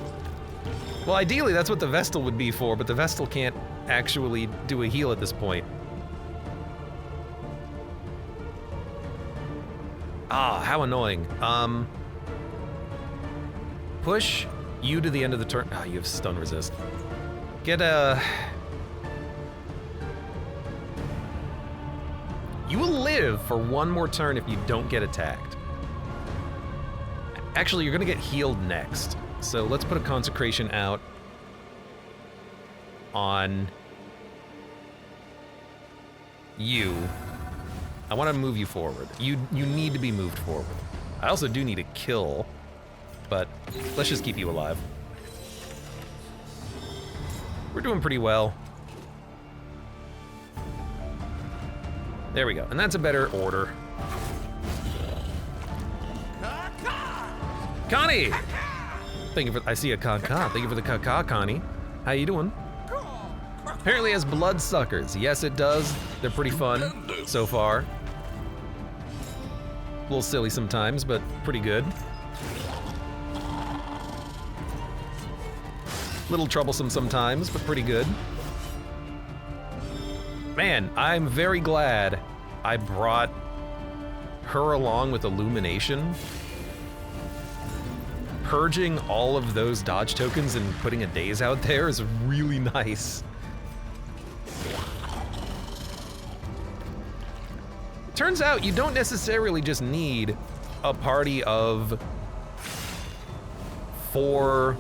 [SPEAKER 1] Well, ideally that's what the Vestal would be for, but the Vestal can't actually do a heal at this point. Ah, how annoying. Push you to the end of the turn. Ah, you have stun resist. Get a... You will live for one more turn if you don't get attacked. Actually, you're gonna get healed next. So let's put a consecration out on you. I want to move you forward. You need to be moved forward. I also do need a kill, but let's just keep you alive. We're doing pretty well. There we go, and that's a better order. Connie! Thank you for, I see a caca. Thank you for the caca, Connie. How you doing? Apparently it has Bloodsuckers. Yes, it does. They're pretty fun so far. A little silly sometimes, but pretty good. Little troublesome sometimes, but pretty good. Man, I'm very glad I brought her along with Illumination. Purging all of those dodge tokens and putting a daze out there is really nice. Turns out you don't necessarily just need a party of 4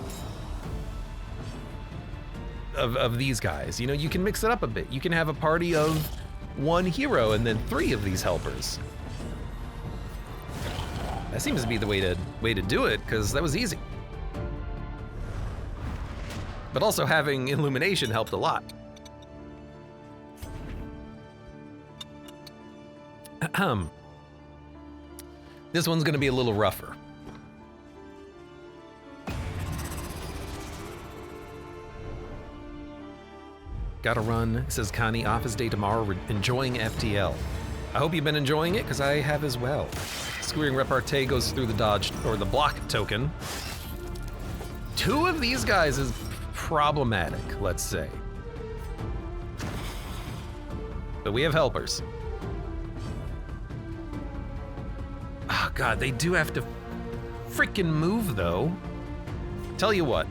[SPEAKER 1] of these guys. You know, you can mix it up a bit. You can have a party of 1 hero and then 3 of these helpers. That seems to be the way to do it, because that was easy. But also having Illumination helped a lot. This one's gonna be a little rougher. Gotta run, says Connie, office day tomorrow, we're enjoying FTL. I hope you've been enjoying it, because I have as well. Skewering repartee goes through the dodge, or the block token. 2 of these guys is problematic, let's say. But we have helpers. Oh God, they do have to freaking move though. Tell you what.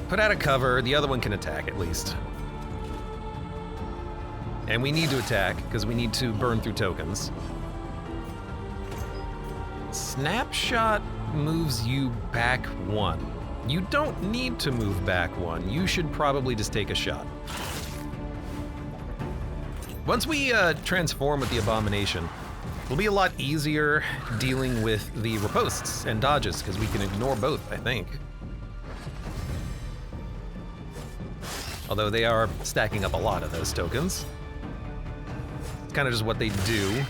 [SPEAKER 1] Put out a cover, the other one can attack at least. And we need to attack, because we need to burn through tokens. Snapshot moves you back 1. You don't need to move back 1. You should probably just take a shot. Once we transform with the Abomination, it'll be a lot easier dealing with the ripostes and dodges, because we can ignore both, I think. Although they are stacking up a lot of those tokens. It's kind of just what they do.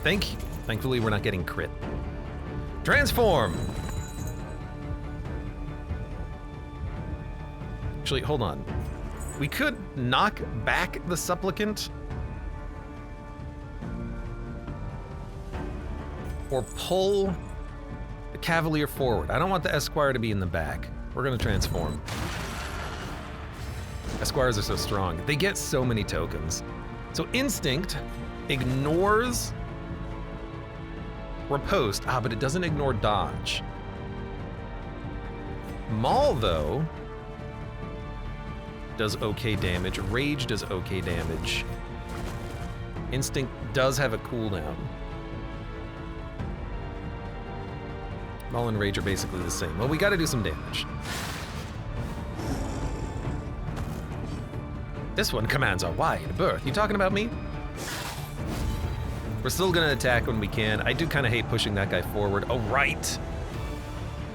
[SPEAKER 1] Thankfully, we're not getting crit. Transform! Actually, hold on. We could knock back the Supplicant. Or pull the Cavalier forward. I don't want the Esquire to be in the back. We're gonna transform. Esquires are so strong. They get so many tokens. So Instinct ignores Riposte. Ah, but it doesn't ignore dodge. Maul, though, does okay damage. Rage does okay damage. Instinct does have a cooldown. Maul and Rage are basically the same. Well, we gotta do some damage. This one commands a wide berth. You talking about me? We're still gonna attack when we can. I do kind of hate pushing that guy forward. Oh, right.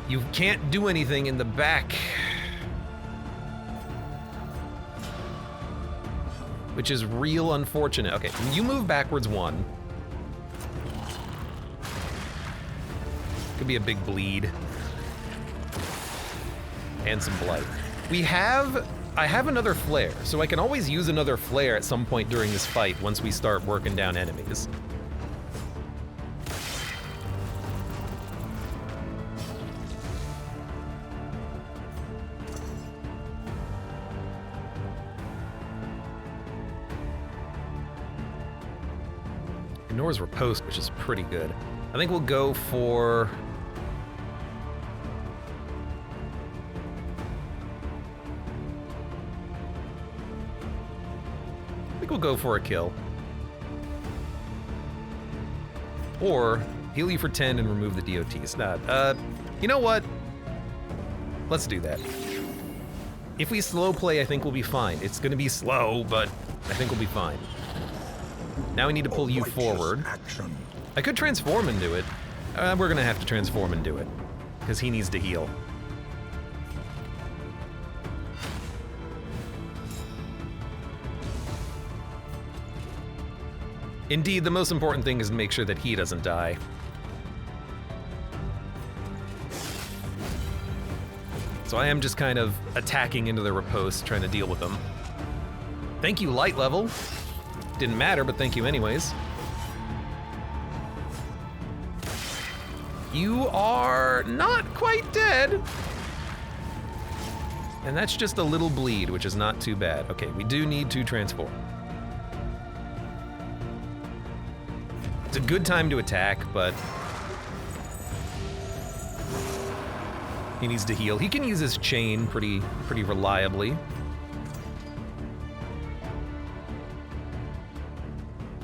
[SPEAKER 1] You can't do anything in the back. Which is real unfortunate. Okay, you move backwards 1. Could be a big bleed. And some blight. I have another flare, so I can always use another flare at some point during this fight once we start working down enemies. ignores riposte, which is pretty good. I think we'll go for... we'll go for a kill. Or heal you for 10 and remove the DOTs. You know what? Let's do that. If we slow play, I think we'll be fine. It's gonna be slow, but I think we'll be fine. Now we need to pull you forward.
[SPEAKER 2] Action.
[SPEAKER 1] I could transform and do it. We're gonna have to transform and do it, because he needs to heal. Indeed, the most important thing is to make sure that he doesn't die. So I am just kind of attacking into the riposte, trying to deal with them. Thank you, light level. Didn't matter, but thank you anyways. You are not quite dead. And that's just a little bleed, which is not too bad. Okay, we do need to transform. It's a good time to attack, but he needs to heal. He can use his chain pretty reliably.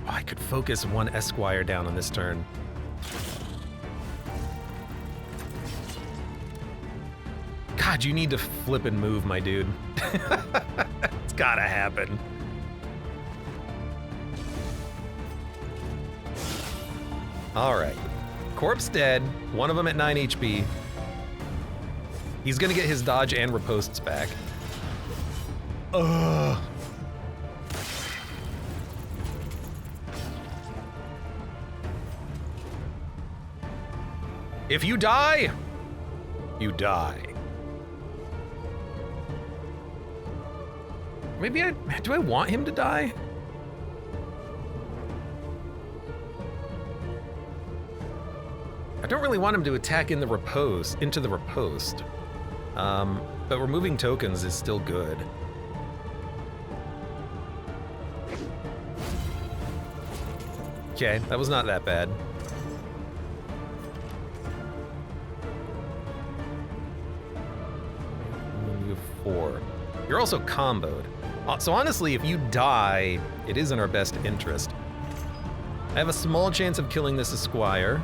[SPEAKER 1] Oh, I could focus one Esquire down on this turn. God, you need to flip and move, my dude. It's gotta happen. All right, corpse dead, one of them at 9 HP. He's gonna get his dodge and ripostes back. Ugh. If you die, you die. Maybe do I want him to die? I don't really want him to attack into the riposte. But removing tokens is still good. Okay, that was not that bad. You have 4. You're also comboed. So honestly, if you die, it is in our best interest. I have a small chance of killing this Esquire.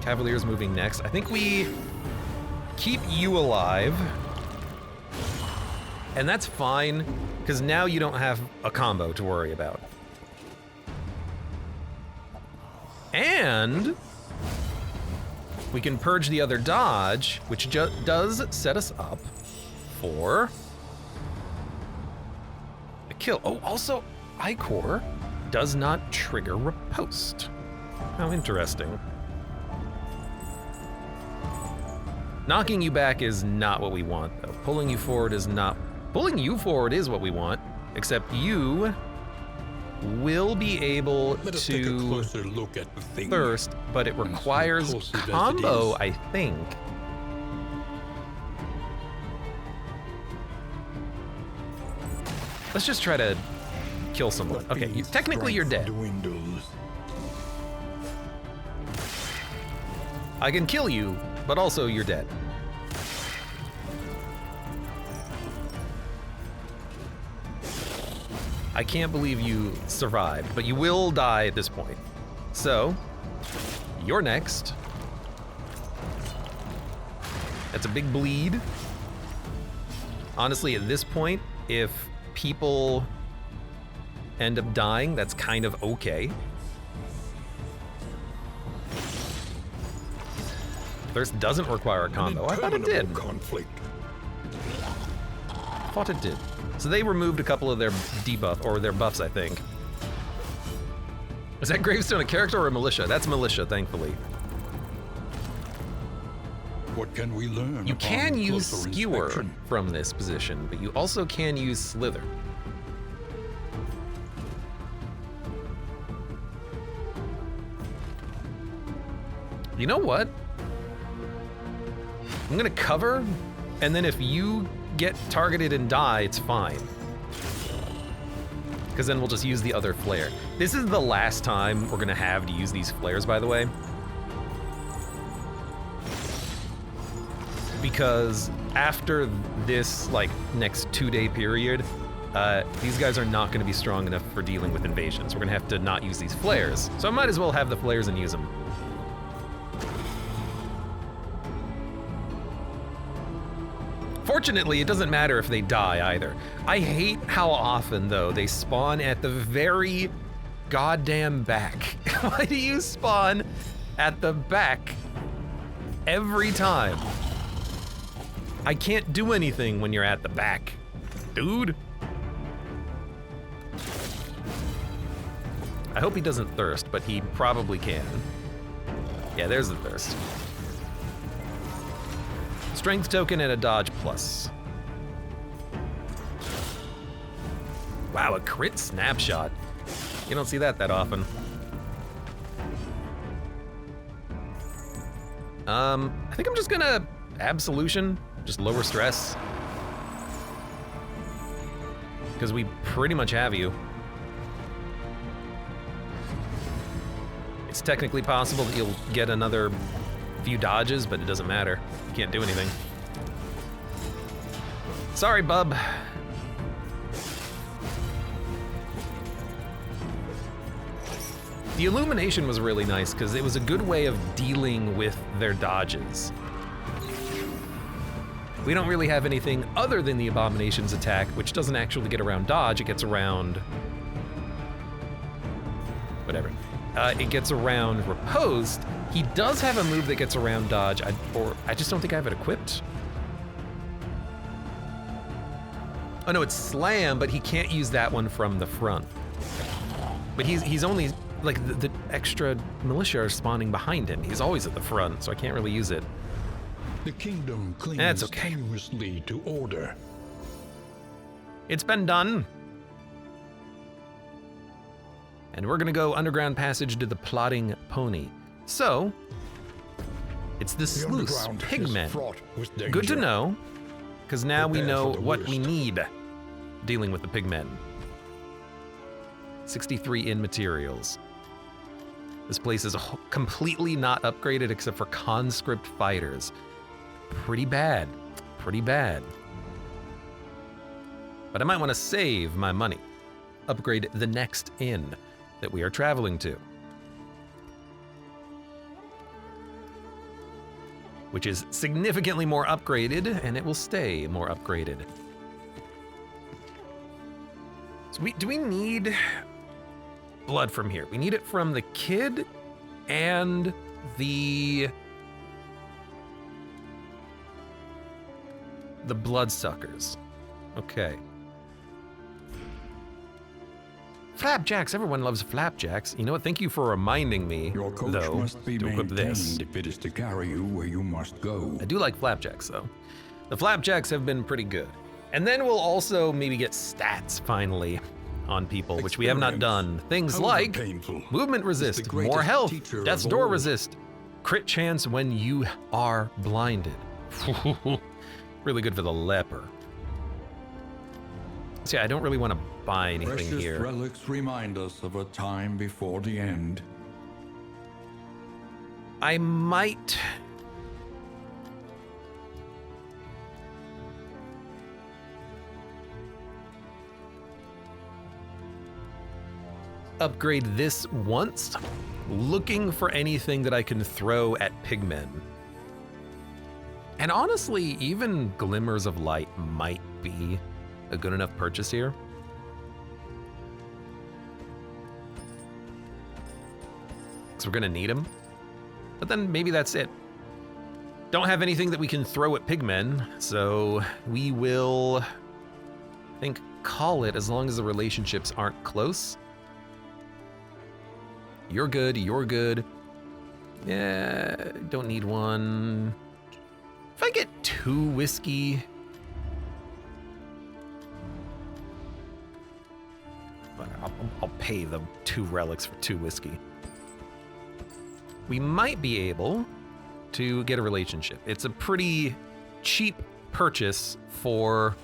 [SPEAKER 1] Cavalier's moving next. I think we keep you alive. And that's fine, because now you don't have a combo to worry about. And we can purge the other dodge, which does set us up for a kill. Oh, also, Ichor does not trigger riposte. How interesting. Knocking you back is not what we want, though. Pulling you forward is not. Pulling you forward is what we want, except you will be able
[SPEAKER 2] Let us
[SPEAKER 1] to
[SPEAKER 2] take a closer look at the thing.
[SPEAKER 1] thirst, but it requires combo, I think. Let's just try to kill someone. Okay, technically you're dead.
[SPEAKER 2] Dwindles.
[SPEAKER 1] I can kill you, but also you're dead. I can't believe you survived, but you will die at this point. So, you're next. That's a big bleed. Honestly, at this point, if people end up dying, that's kind of okay. Thirst doesn't require a combo. I thought it did.
[SPEAKER 2] Conflict.
[SPEAKER 1] I thought it did. So they removed a couple of their debuff, or their buffs, I think. Is that Gravestone a character or a militia? That's militia, thankfully.
[SPEAKER 2] What can we learn?
[SPEAKER 1] You can
[SPEAKER 2] upon
[SPEAKER 1] use
[SPEAKER 2] closer
[SPEAKER 1] Skewer
[SPEAKER 2] inspection?
[SPEAKER 1] from this position, but you also can use Slither. You know what? I'm gonna cover, and then if you get targeted and die, it's fine. because then we'll just use the other flare. This is the last time we're gonna have to use these flares, by the way. Because after this, like, next 2-day period, these guys are not gonna be strong enough for dealing with invasions. We're gonna have to not use these flares. So I might as well have the flares and use them. Fortunately, it doesn't matter if they die either. I hate how often, though, they spawn at the very goddamn back. Why do you spawn at the back every time? I can't do anything when you're at the back, dude. I hope he doesn't thirst, but he probably can. Yeah, there's the thirst. Strength token and a dodge plus. Wow, a crit snapshot. You don't see that often. I think I'm just gonna absolution, just lower stress. Because we pretty much have you. It's technically possible that you'll get another few dodges, but it doesn't matter. You can't do anything. Sorry, bub. The illumination was really nice because it was a good way of dealing with their dodges. We don't really have anything other than the Abomination's attack, which doesn't actually get around dodge, it gets around... whatever. It gets around riposte. He does have a move that gets around dodge, I just don't think I have it equipped. Oh no, it's slam, but he can't use that one from the front. But he's only, like, the extra militia are spawning behind him. He's always at the front, so I can't really use it.
[SPEAKER 2] The kingdom clings
[SPEAKER 1] That's okay.
[SPEAKER 2] tenuously to order.
[SPEAKER 1] It's been done. And we're gonna go underground passage to the Plodding Pony. So, it's the Sluice Pigmen. Good to know, because now we know what we need dealing with the Pigmen. 63 in materials. This place is completely not upgraded except for conscript fighters. Pretty bad, pretty bad. But I might want to save my money. Upgrade the next inn that we are traveling to. Which is significantly more upgraded, and it will stay more upgraded. So do we need blood from here? We need it from the kid and the Bloodsuckers. Okay. Flapjacks, everyone loves flapjacks. You know what, thank you for reminding me,
[SPEAKER 2] Your coach
[SPEAKER 1] though,
[SPEAKER 2] must be
[SPEAKER 1] to equip this.
[SPEAKER 2] maintained if it is to carry you where you must go.
[SPEAKER 1] I do like flapjacks, though. The flapjacks have been pretty good. And then we'll also maybe get stats, finally, on people, which we have not done. Things like movement resist, more health, death's door resist, crit chance when you are blinded. Really good for the leper. See, I don't really want to buy anything
[SPEAKER 2] Precious
[SPEAKER 1] here.
[SPEAKER 2] relics remind us of a time before the end.
[SPEAKER 1] I might... upgrade this once, looking for anything that I can throw at pigmen. And honestly, even glimmers of light might be a good enough purchase here. Because we're gonna need them. But then maybe that's it. Don't have anything that we can throw at pigmen, so we will, I think, call it as long as the relationships aren't close. You're good, you're good. Yeah, don't need one. If I get 2 whiskey, I'll pay the 2 relics for 2 whiskey. We might be able to get a relationship. It's a pretty cheap purchase for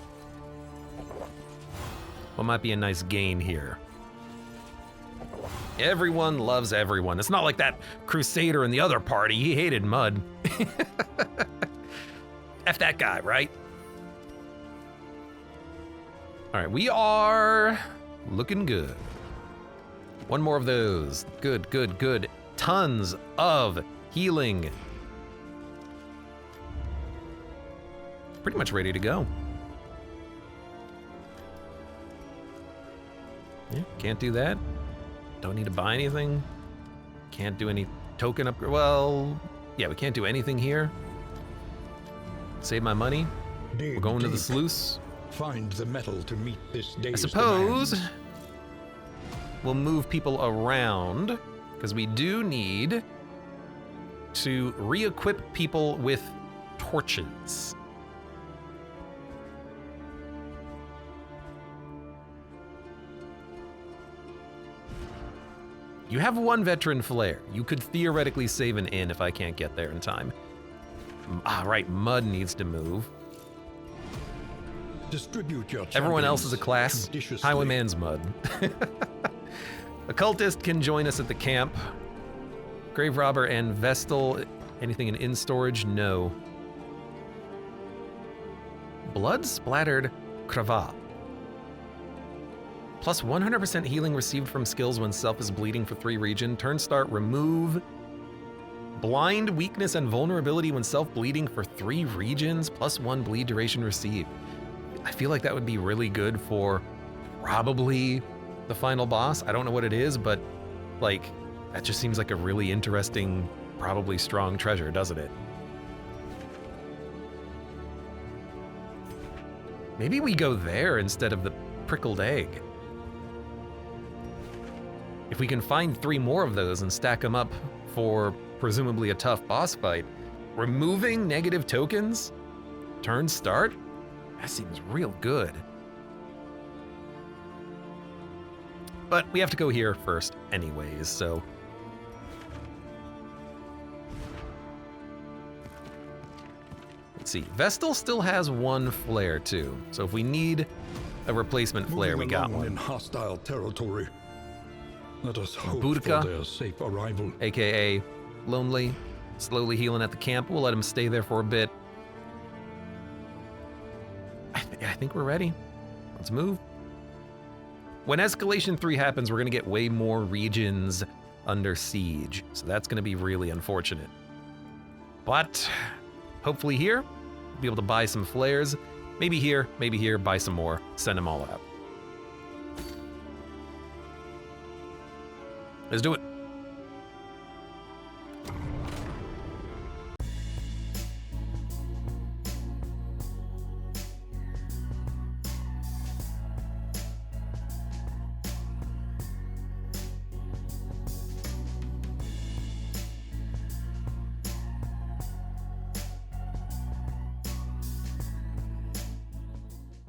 [SPEAKER 1] What might be a nice gain here? Everyone loves everyone. It's not like that Crusader in the other party. He hated mud. F that guy, right? All right, we are looking good. One more of those. Good, good, good. Tons of healing. Pretty much ready to go. Yeah, can't do that. Don't need to buy anything. Can't do any token upgrade. Well, yeah, we can't do anything here. Save my money. We're going to the sluice.
[SPEAKER 2] Find the metal to meet this day's
[SPEAKER 1] I suppose
[SPEAKER 2] demands.
[SPEAKER 1] we'll move people around because we do need to re-equip people with torches. You have one veteran flare. You could theoretically save an inn if I can't get there in time. Ah, right, mud needs to move.
[SPEAKER 2] Distribute your
[SPEAKER 1] Everyone else is a
[SPEAKER 2] champions
[SPEAKER 1] class.
[SPEAKER 2] judiciously.
[SPEAKER 1] Highwayman's mud. Occultist can join us at the camp. Grave Robber and Vestal. Anything in storage? No. Blood splattered cravat. Plus 100% healing received from skills when self is bleeding for 3 region. Turn start, remove blind, weakness, and vulnerability when self bleeding for 3 regions. Plus 1 bleed duration received. I feel like that would be really good for probably the final boss. I don't know what it is, but like that just seems like a really interesting, probably strong treasure, doesn't it? Maybe we go there instead of the prickled egg. If we can find 3 more of those and stack them up for presumably a tough boss fight, removing negative tokens, turn start, that seems real good. But we have to go here first anyways, so. Let's see, Vestal still has 1 flare too. So if we need a replacement flare, we got
[SPEAKER 2] Moving along in
[SPEAKER 1] one.
[SPEAKER 2] hostile territory. Let us hope
[SPEAKER 1] Boudica.
[SPEAKER 2] for their safe arrival.
[SPEAKER 1] AKA Lonely, slowly healing at the camp. We'll let him stay there for a bit. I think we're ready. Let's move. When Escalation 3 happens, we're gonna get way more regions under siege. So that's gonna be really unfortunate. But hopefully here, we'll be able to buy some flares. Maybe here, buy some more, send them all out. Let's do it.